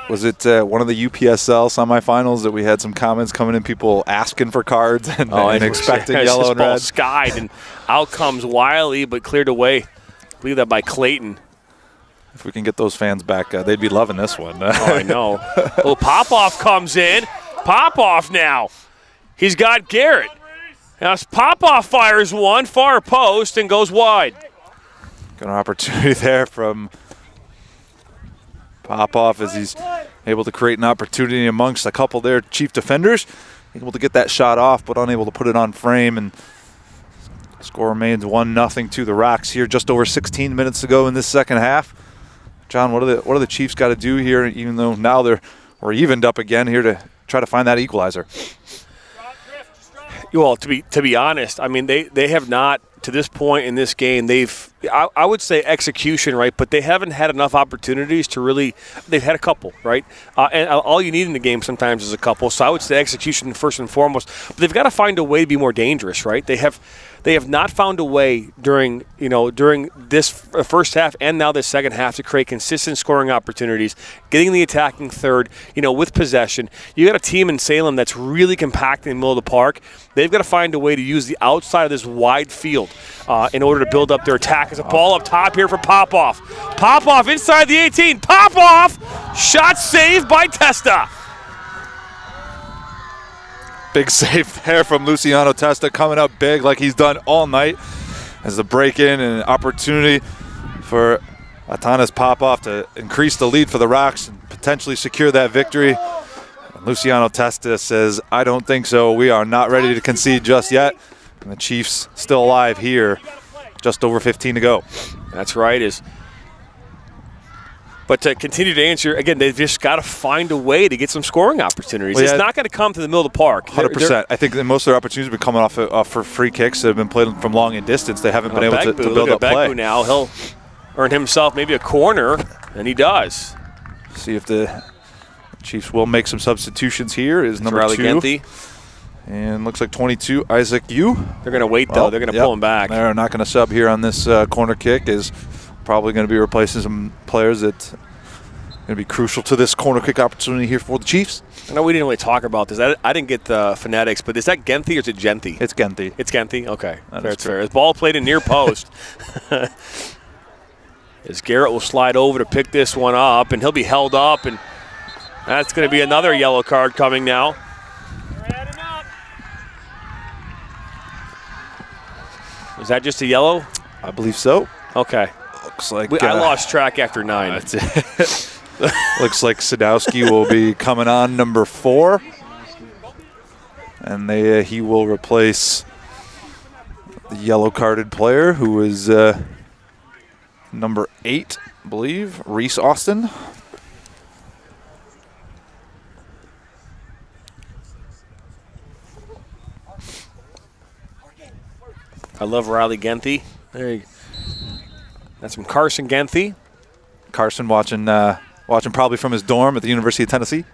was it one of the UPSL semifinals that we had some comments coming in, people asking for cards and expecting yellow and red? Skied, and out comes Wiley, but cleared away. I believe that by Clayton. If we can get those fans back, they'd be loving this one. Oh, I know. Oh, Popoff comes in. Popoff now. He's got Garrett. Now Popoff fires one, far post, and goes wide. Got an opportunity there from Popoff as he's able to create an opportunity amongst a couple there Chief defenders. Able to get that shot off, but unable to put it on frame. And score remains 1-0 to the Rocks here. Just over 16 minutes to go in this second half. John, what are the Chiefs got to do here? Even though now we're evened up again here to try to find that equalizer. Well, to be honest, I mean they have not, to this point in this game, I would say execution, right? But they haven't had enough opportunities to really. They've had a couple, right? And all you need in the game sometimes is a couple. So I would say execution first and foremost. But they've got to find a way to be more dangerous, right? They have not found a way during this first half and now this second half to create consistent scoring opportunities, getting the attacking third, with possession. You got a team in Salem that's really compact in the middle of the park. They've got to find a way to use the outside of this wide field in order to build up their attack. As a ball up top here for Popoff. Popoff inside the 18. Popoff! Shot saved by Testa. Big save there from Luciano Testa, coming up big like he's done all night as the break-in and an opportunity for Atanas Popoff to increase the lead for the Rocks and potentially secure that victory. And Luciano Testa says, I don't think so. We are not ready to concede just yet. And the Chiefs still alive here, just over 15 to go. That's right. But to continue to answer, again, they've just got to find a way to get some scoring opportunities. It's not going to come to the middle of the park. 100%. I think that most of their opportunities have been coming off for free kicks that have been played from long and distance. They haven't been able to build up play. Now he'll earn himself maybe a corner, and he does. See if the Chiefs will make some substitutions here. Is number Riley 2. Genthi. And looks like 22, Isaac Yu. They're going to wait, though. They're going to pull him back. They're not going to sub here on this corner kick. Is probably going to be replacing some players that are going to be crucial to this corner kick opportunity here for the Chiefs. I know we didn't really talk about this. I didn't get the phonetics, but is that Genthi or is it Genthi? It's Genthi. It's Genthi? Okay. That's fair. The ball played in near post. As Garrett will slide over to pick this one up, and he'll be held up, and that's going to be another yellow card coming now. Is that just a yellow? I believe so. Okay. Looks like I lost track after 9. That's it. Looks like Sadowski will be coming on, number 4. And he will replace the yellow-carded player, who is number 8, I believe, Reese Austin. I love Riley Genthi. That's from Carson Genthi. Carson watching probably from his dorm at the University of Tennessee.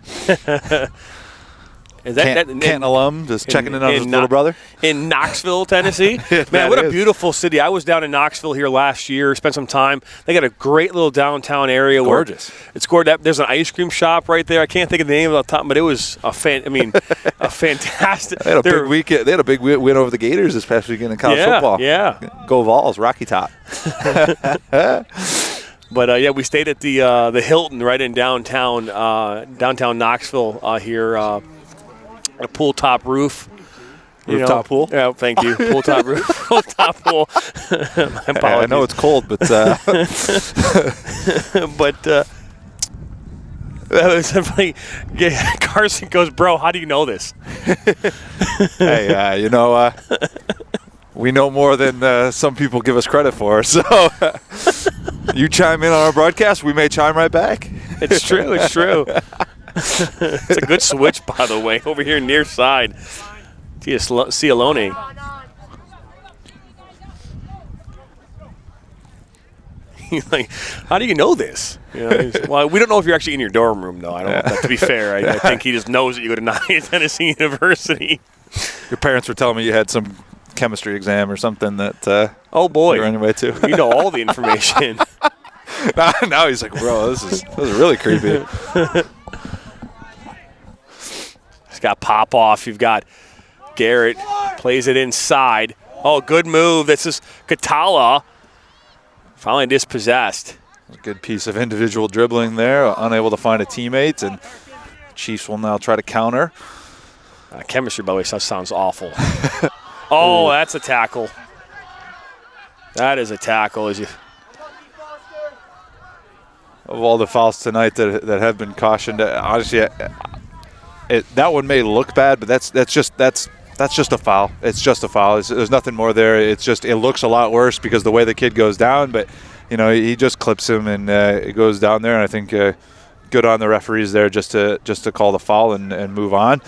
Is Canton alum, just checking in on his little brother? In Knoxville, Tennessee. Man, what a beautiful city. I was down in Knoxville here last year, spent some time. They got a great little downtown area. Gorgeous. It's gorgeous. There's an ice cream shop right there. I can't think of the name of the top, but it was a fantastic. They had a big weekend. They had a big win over the Gators this past weekend in college football. Yeah. Go Vols, Rocky Top. But we stayed at the Hilton right in downtown Knoxville here. A pool top roof. Rooftop pool? Yeah, thank you. Pool top roof. Rooftop pool. My apologies. I know it's cold, but Carson goes, bro, how do you know this? Hey, we know more than some people give us credit for. So you chime in on our broadcast, we may chime right back. It's true. It's true. It's a good switch, by the way, over here near side. Cialone. He's like, how do you know this? Well, we don't know if you're actually in your dorm room, though. I don't. To be fair, I think he just knows that you go to Tennessee University. Your parents were telling me you had some chemistry exam or something that. Oh boy! You're on your way to. You know all the information. Now he's like, bro, this is really creepy. He's got pop off. You've got Garrett plays it inside. Oh, good move. This is Katala. Finally dispossessed. A good piece of individual dribbling there. Unable to find a teammate, and Chiefs will now try to counter. Chemistry, by the way, sounds awful. Oh, that's a tackle. That is a tackle. Of all the fouls tonight that have been cautioned, honestly, that one may look bad, but that's just a foul. It's just a foul. There's nothing more there. It's just it looks a lot worse because the way the kid goes down, but he just clips him and it goes down there. And I think good on the referees there just to call the foul and move on.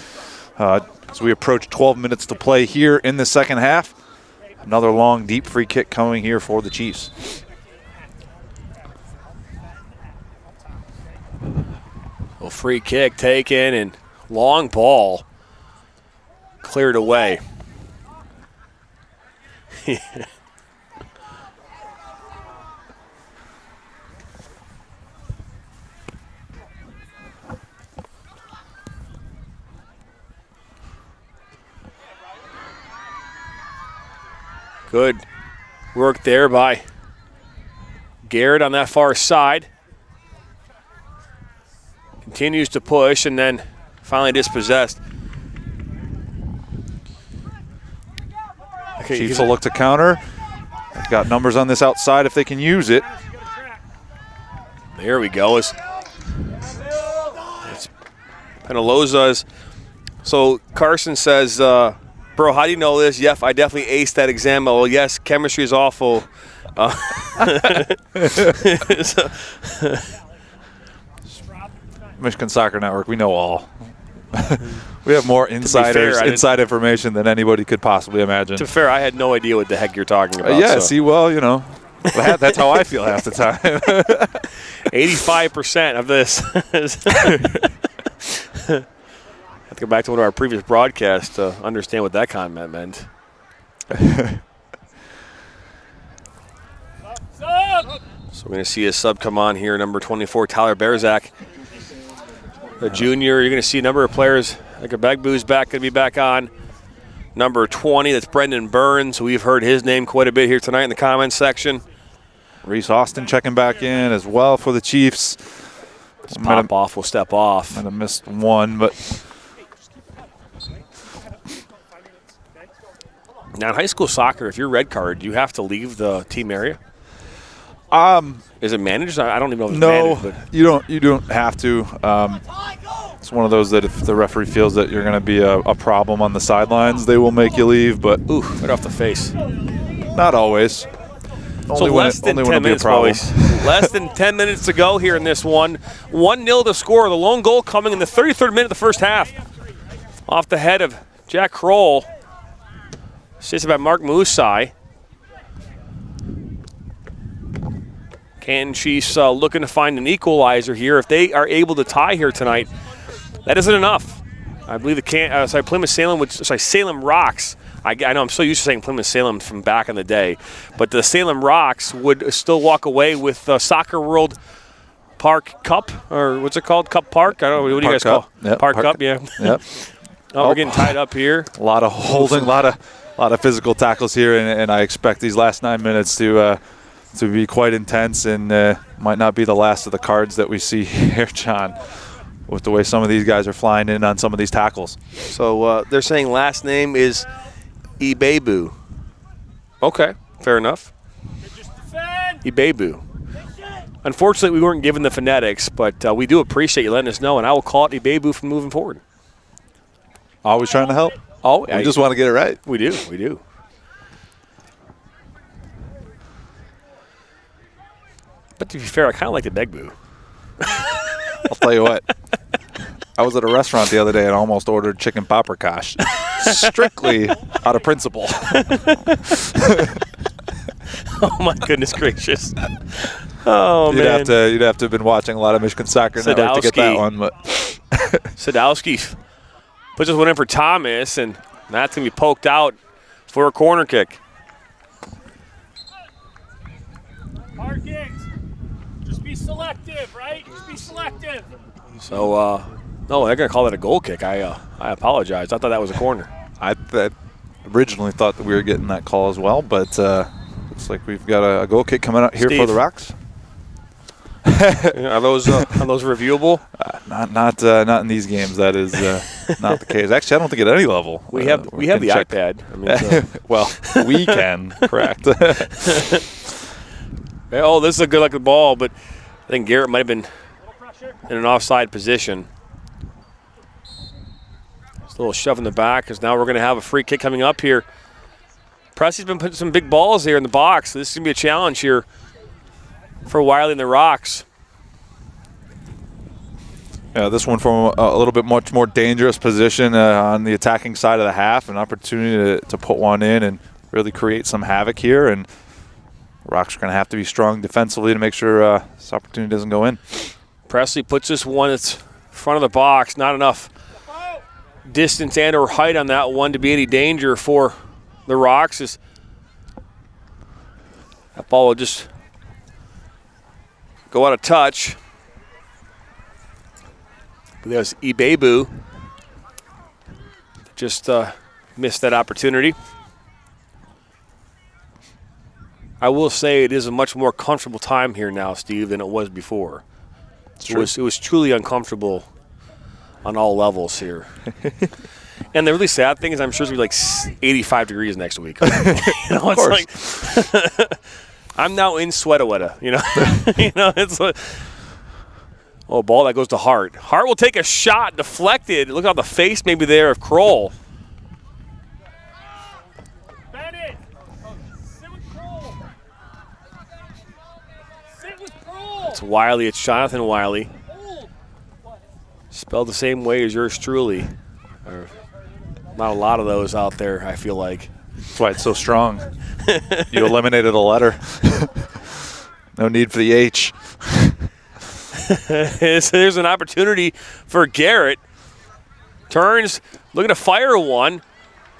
As we approach 12 minutes to play here in the second half, another long deep free kick coming here for the Chiefs. Well, free kick taken and long ball cleared away. Good work there by Garrett on that far side. Continues to push and then finally dispossessed. Okay, Chiefs will look to counter. They've got numbers on this outside if they can use it. There we go. It's Penaloza's. So Carson says, bro, how do you know this? Yep, I definitely aced that exam. Well, yes, chemistry is awful. Michigan Soccer Network, we know all. We have more inside information than anybody could possibly imagine. To be fair, I had no idea what the heck you're talking about. See, well, that's how I feel half the time. 85% of this. I have to go back to one of our previous broadcasts to understand what that comment meant. So we're going to see a sub come on here, number 24, Tyler Berzak. A junior. You're going to see a number of players like Bagbu's going to be back on. Number 20, that's Brendan Burns. We've heard his name quite a bit here tonight in the comments section. Reese Austin checking back in as well for the Chiefs. Pop-off will step off. Might have missed one, but... Now in high school soccer, if you're red card, do you have to leave the team area? Is it managed? I don't even know if it's managed. No, you don't have to. It's one of those that if the referee feels that you're going to be a problem on the sidelines, they will make you leave. But right off the face. Not always. So less than 10 minutes, boys. Less than 10 minutes to go here in this one. 1-0 to score. The lone goal coming in the 33rd minute of the first half. Off the head of Jack Kroll. Assisted by Mark Musai. Canton Chiefs looking to find an equalizer here. If they are able to tie here tonight, that isn't enough. I believe Plymouth Salem Salem Rocks. I know I'm so used to saying Plymouth Salem from back in the day, but the Salem Rocks would still walk away with Soccer World Park Cup, or what's it called? Cup Park? I don't know. What do you guys call it? Yep. Park Cup, yeah. Yep. We're getting tied up here. A lot of holding, a lot of physical tackles here, and I expect these last 9 minutes to be quite intense, and might not be the last of the cards that we see here, John, with the way some of these guys are flying in on some of these tackles. So they're saying last name is Ibebu. Okay, fair enough. Ibebu. Unfortunately, we weren't given the phonetics, but we do appreciate you letting us know, and I will call it Ibebu from moving forward. Always trying to help. Oh, we just want to get it right. We do. But to be fair, I kind of like the Begbu. I'll tell you what. I was at a restaurant the other day and almost ordered chicken paprikash, strictly out of principle. Oh my goodness gracious! Oh man, you'd have to have been watching a lot of Michigan Soccer Network to get that one. But Sadowski puts this one in for Thomas, and that's gonna be poked out for a corner kick. Parkins, just be selective, right? Just be selective. So, no, they're going to call that a goal kick. I apologize. I thought that was a corner. I originally thought that we were getting that call as well, but looks like we've got a goal kick coming out here for the Rocks. Are those reviewable? Not in these games. That is not the case. Actually, I don't think at any level. We have the check. iPad. I mean, well, we can. Correct. Oh, this is a good looking ball, but I think Garrett might have been in an offside position. Just a little shove in the back, because now we're going to have a free kick coming up here. Presley's been putting some big balls here in the box. This is going to be a challenge here for Wiley and the Rocks. Yeah, this one from a little bit much more dangerous position on the attacking side of the half. An opportunity to put one in and really create some havoc here. And Rocks are going to have to be strong defensively to make sure this opportunity doesn't go in. Presley puts this one at front of the box. Not enough distance and or height on that one to be any danger for the Rocks. That ball will just go out of touch. There's Ibebu. Just missed that opportunity. I will say it is a much more comfortable time here now, Steve, than it was before. It was truly uncomfortable on all levels here. And the really sad thing is I'm sure it's going to be like 85 degrees next week. It's like I'm now in sweatawetta, it's like, oh, a ball that goes to Hart. Hart will take a shot, deflected. Look how the face maybe there of Kroll. Bennett, sit with Kroll. Sit with Kroll. It's Wiley. It's Jonathan Wiley. Spelled the same way as yours truly. Not a lot of those out there, I feel like. That's why it's so strong. You eliminated a letter. No need for the H. There's an opportunity for Garrett. Turns, looking to fire one.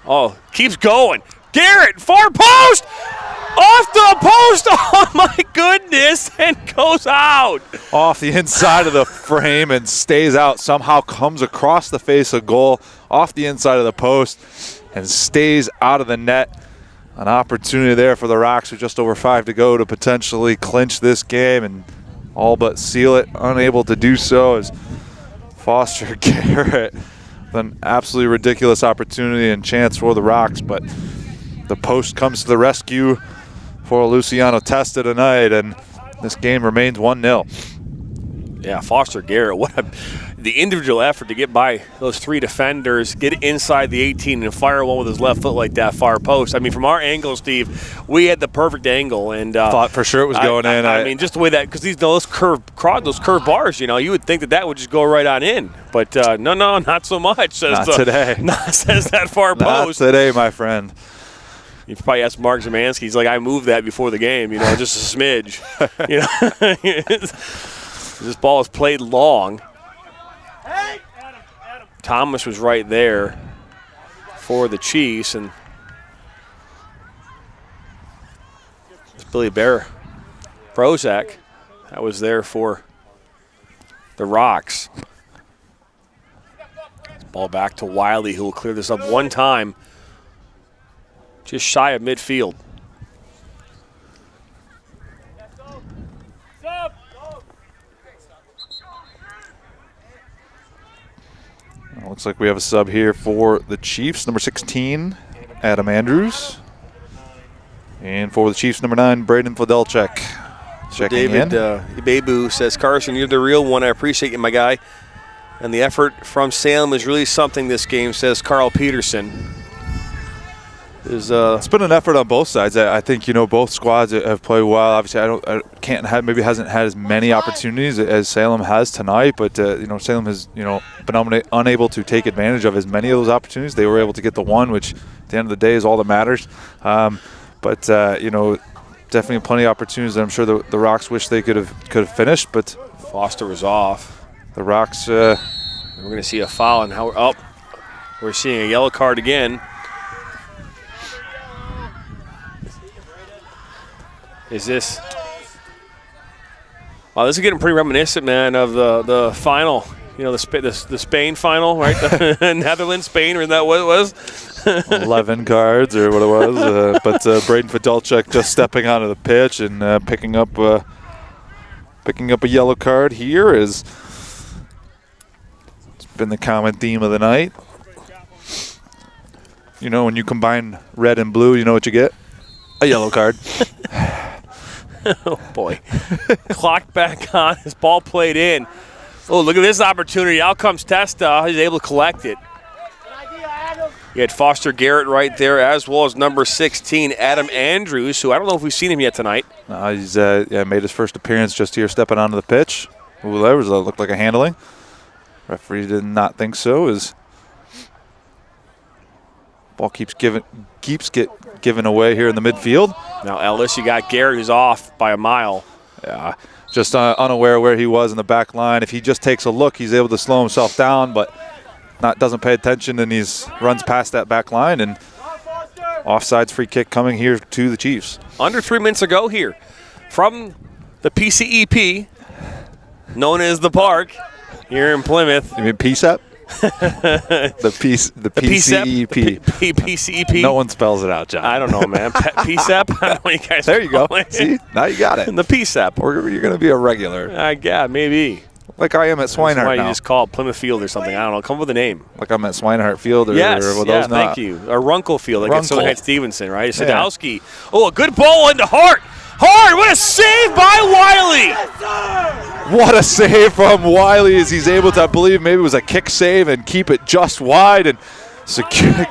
Oh, keeps going. Garrett, far post! Off the post! Oh, my goodness! And goes out. Off the inside of the frame and stays out. Somehow comes across the face of goal, off the inside of the post, and stays out of the net. An opportunity there for the Rocks with just over 5 to go to potentially clinch this game and all but seal it. Unable to do so as Foster Garrett with an absolutely ridiculous opportunity and chance for the Rocks, but the post comes to the rescue for Luciano Testa tonight, and this game remains 1-0. Yeah, Foster Garrett, the individual effort to get by those three defenders, get inside the 18 and fire one with his left foot like that far post. I mean, from our angle, Steve, we had the perfect angle, and thought for sure it was going in. I mean, just the way that, because those curved bars, you would think that would just go right on in, but no, not so much. Not today. Says that far post. Not today, my friend. You probably asked Mark Zemansky. He's like, I moved that before the game, just a smidge. This ball is played long. Thomas was right there for the Chiefs, and it's Billy Bear Prozac that was there for the Rocks. Ball back to Wiley, who will clear this up one time, just shy of midfield. Looks like we have a sub here for the Chiefs, number 16, Adam Andrews. And for the Chiefs, number 9, Braden Fidelchek. David Ibebu says, Carson, you're the real one. I appreciate you, my guy. And the effort from Salem is really something this game, says Carl Peterson. It's been an effort on both sides. I think both squads have played well. Obviously, maybe hasn't had as many opportunities as Salem has tonight, but Salem has been unable to take advantage of as many of those opportunities. They were able to get the one, which at the end of the day is all that matters. But definitely plenty of opportunities that I'm sure the Rocks wish they could have finished. But Foster was off. The Rocks. We're going to see a foul, and we're seeing a yellow card again. Is this? Wow, this is getting pretty reminiscent, man, of the final. The Spain final, right? Netherlands, Spain, or that what it was? 11 cards or what it was. But Braden Fidelchek just stepping onto the pitch and picking up a yellow card here it's been the common theme of the night. When you combine red and blue, you know what you get? A yellow card. Oh, boy. Clock back on. His ball played in. Oh, look at this opportunity. Out comes Testa. He's able to collect it. You had Foster Garrett right there, as well as number 16, Adam Andrews, who I don't know if we've seen him yet tonight. He's made his first appearance just here stepping onto the pitch. Ooh, that looked like a handling. Referee did not think so. Ball keeps getting given away here in the midfield. Now, Ellis, you got Garrett, who's off by a mile. Yeah, just unaware where he was in the back line. If he just takes a look, he's able to slow himself down, but doesn't pay attention, and runs past that back line. And offsides free kick coming here to the Chiefs. Under 3 minutes ago here from the PCEP, known as the Park, here in Plymouth. You mean PCEP? the PCEP. PCEP. No one spells it out, John. I don't know, man. PCEP? I don't know you guys. There you go. See? Now you got it. The PCEP. You're going to be a regular. Yeah, maybe. Like I am at Swinehart That's why now. You just call it Plymouth Field or something. I don't know. Come up with a name. Like I'm at Swinehart Field or yes, those yeah, not. Thank you. Or Runkle Field, like at Silverhead Stevenson, right? Sadowski. Yeah. Oh, a good ball into Hart. Hart, what a save by Wiley. What a save from Wiley as he's able to, I believe maybe it was a kick save and keep it just wide and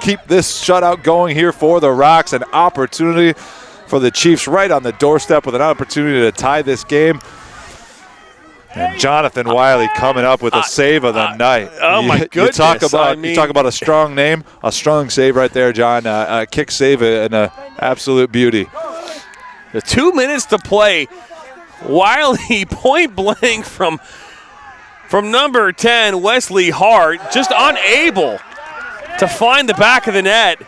keep this shutout going here for the Rocks. An opportunity for the Chiefs right on the doorstep with an opportunity to tie this game. And Jonathan Wiley coming up with a save of the night. Oh, my goodness. You talk about a strong name, a strong save right there, John. A kick save and an absolute beauty. The 2 minutes to play. Wiley point blank from number 10, Wesley Hart, just unable to find the back of the net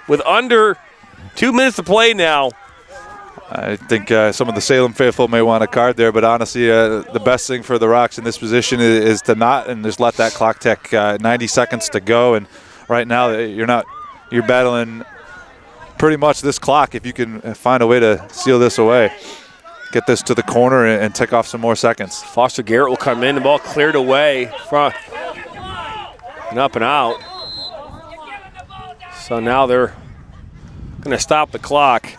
with under 2 minutes to play now. I think some of the Salem faithful may want a card there, but honestly, the best thing for the Rocks in this position is to not and just let that clock tick. 90 seconds to go, and right now you're battling pretty much this clock if you can find a way to seal this away. Get this to the corner and tick off some more seconds. Foster Garrett will come in. The ball cleared away front and up and out. So now they're going to stop the clock.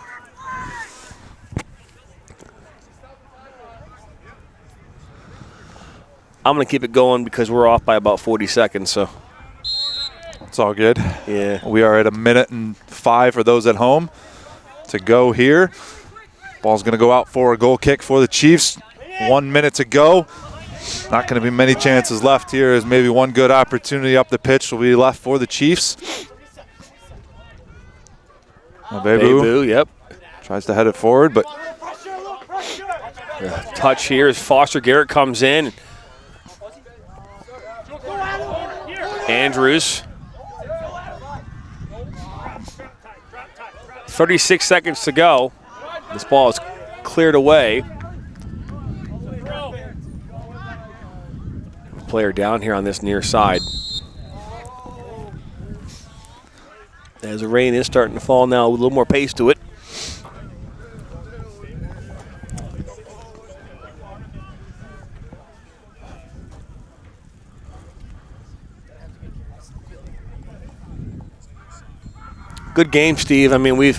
I'm going to keep it going because we're off by about 40 seconds. So it's all good. Yeah. We are at 1:05 for those at home to go here. Ball's going to go out for a goal kick for the Chiefs. 1 minute to go. Not going to be many chances left here, as maybe one good opportunity up the pitch will be left for the Chiefs. Bebu, yep. Tries to head it forward, but touch here as Foster Garrett comes in. Andrews. 36 seconds to go. This ball is cleared away. Player down here on this near side. As the rain is starting to fall now, with a little more pace to it. Good game, Steve. I mean, we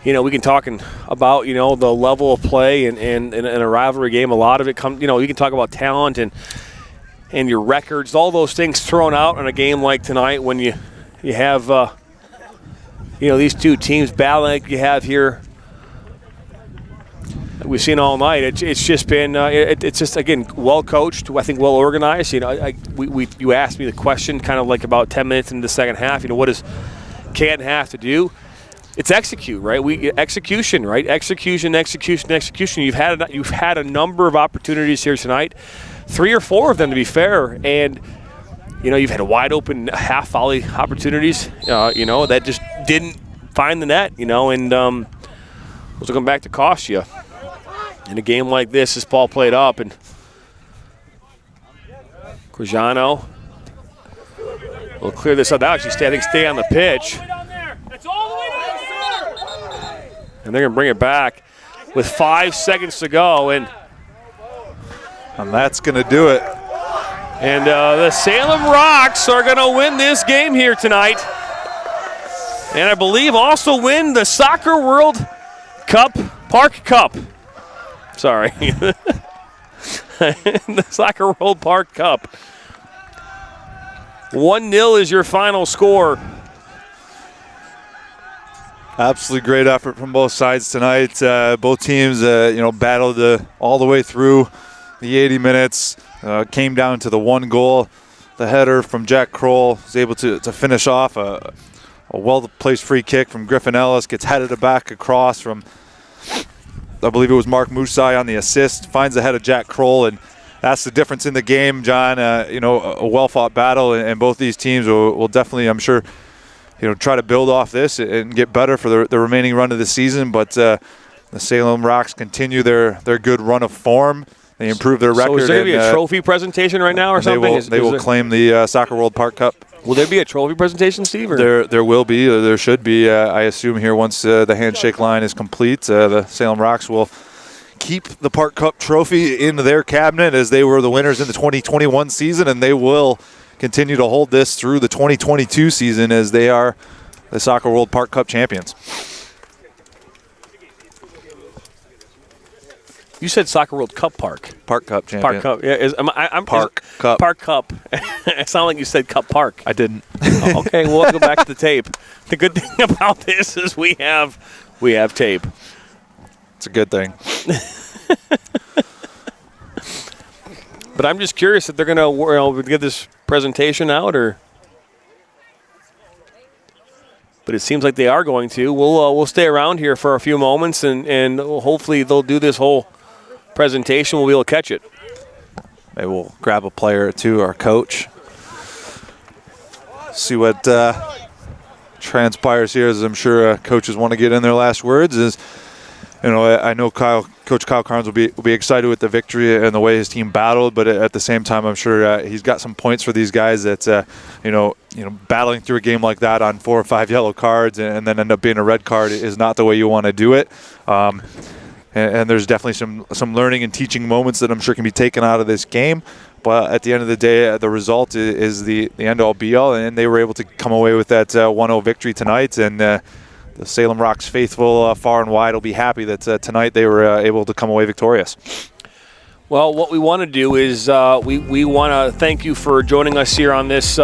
can talk about, the level of play and in a rivalry game. A lot of it comes, you can talk about talent and your records, all those things thrown out in a game like tonight when you have, these two teams battling like you have here. We've seen all night. It's just been, it's just, again, well coached. I think well organized. You asked me the question kind of like about 10 minutes into the second half. What does Canton have to do? It's execute, right? Execution, right? Execution. You've had a number of opportunities here tonight, 3 or 4 of them to be fair, and you've had wide open half volley opportunities, that just didn't find the net, and those will come back to cost you. In a game like this ball played up, and Quijano will clear this up. Now actually stay on the pitch. And they're going to bring it back with 5 seconds to go. And that's going to do it. And the Salem Rocks are going to win this game here tonight. And I believe also win the Soccer World Cup, Park Cup. Sorry. The Soccer World Park Cup. 1-0 is your final score. Absolutely great effort from both sides tonight. Both teams, battled all the way through the 80 minutes. Came down to the one goal. The header from Jack Kroll was able to finish off a well-placed free kick from Griffin Ellis. Gets headed back across from, I believe it was Mark Musai on the assist. Finds the head of Jack Kroll, and that's the difference in the game, John. A well-fought battle, and both these teams will definitely, I'm sure, try to build off this and get better for the remaining run of the season. But the Salem Rocks continue their good run of form. They improve their record. So is there going to be a trophy presentation right now or something? They will claim the Soccer World Park Cup. Will there be a trophy presentation, Steve? Or? There will be. There should be. I assume here once the handshake line is complete, the Salem Rocks will keep the Park Cup trophy in their cabinet as they were the winners in the 2021 season, and they will continue to hold this through the 2022 season as they are the Soccer World Park Cup champions. You said Soccer World Cup Park. Park Cup champion. Park Cup. Yeah, Cup. Park Cup. It sounded like you said Cup Park. I didn't. Oh, okay, we'll go back to the tape. The good thing about this is we have tape. It's a good thing. But I'm just curious if they're going to get this presentation out, or. But it seems like they are going to. We'll stay around here for a few moments, and hopefully they'll do this whole presentation. We'll be able to catch it. Maybe we'll grab a player or two, our coach. See what transpires here, as I'm sure coaches want to get in their last words. I know Coach Kyle Carnes will be excited with the victory and the way his team battled, but at the same time, I'm sure he's got some points for these guys that battling through a game like that on 4 or 5 yellow cards and then end up being a red card is not the way you want to do it. And there's definitely some learning and teaching moments that I'm sure can be taken out of this game. But at the end of the day, the result is the end-all be-all, and they were able to come away with that 1-0 victory tonight. And the Salem Rocks faithful far and wide will be happy that tonight they were able to come away victorious. Well, what we want to do is we want to thank you for joining us here on this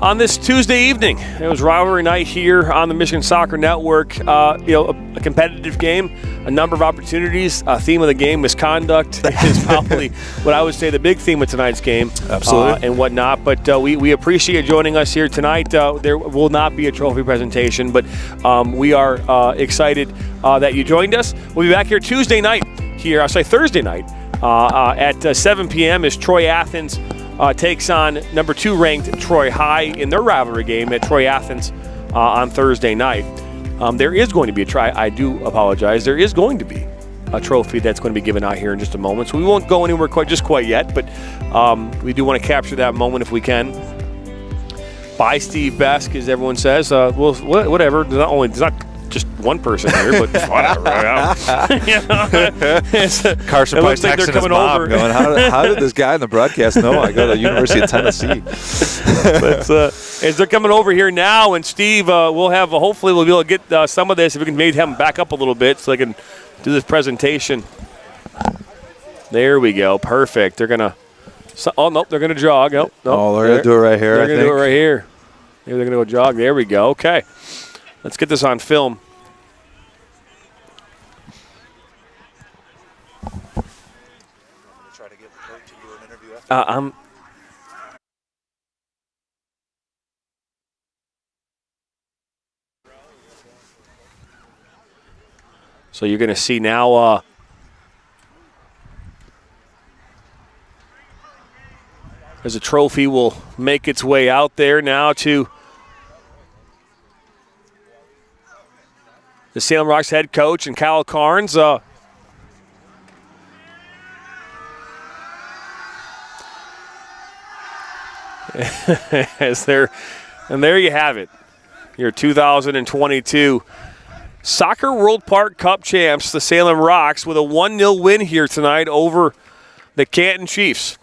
on this Tuesday evening. It was rivalry night here on the Michigan Soccer Network. A competitive game, a number of opportunities. Theme of the game, misconduct, is probably what I would say the big theme of tonight's game. Absolutely. And whatnot. But we appreciate joining us here tonight. There will not be a trophy presentation, but we are excited that you joined us. We'll be back here Thursday night at 7 p.m. as Troy Athens takes on number 2 ranked Troy High in their rivalry game at Troy Athens on Thursday night. There is going to be there is going to be a trophy that's going to be given out here in just a moment. So we won't go anywhere quite yet, but we do want to capture that moment if we can. By Steve Besk, as everyone says. Whatever. There's not just one person here, but whatever. Carson probably texting his mom going, how did this guy in the broadcast know I go to the University of Tennessee? But as they're coming over here now, and Steve, hopefully we'll be able to get some of this, if we can maybe have him back up a little bit so they can do this presentation. There we go. Perfect. They're going to they're going to jog. Nope. Oh, they're going to do it right here, They're going to do it right here. Maybe they're going to go jog. There we go. Okay. Let's get this on film. So you're going to see now as a trophy will make its way out there now to the Salem Rocks head coach and Kyle Carnes. And there you have it, your 2022 Soccer World Park Cup champs, the Salem Rocks, with a 1-0 win here tonight over the Canton Chiefs.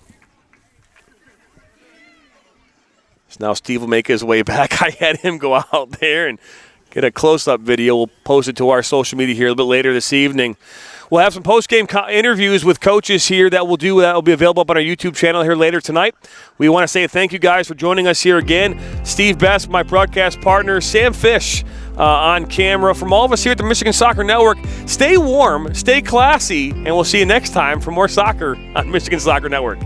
So now Steve will make his way back. I had him go out there and get a close-up video. We'll post it to our social media here a little bit later this evening. We'll have some post-game interviews with coaches here that will be available up on our YouTube channel here later tonight. We want to say thank you guys for joining us here again. Steve Best, my broadcast partner, Sam Fish on camera. From all of us here at the Michigan Soccer Network, stay warm, stay classy, and we'll see you next time for more soccer on Michigan Soccer Network.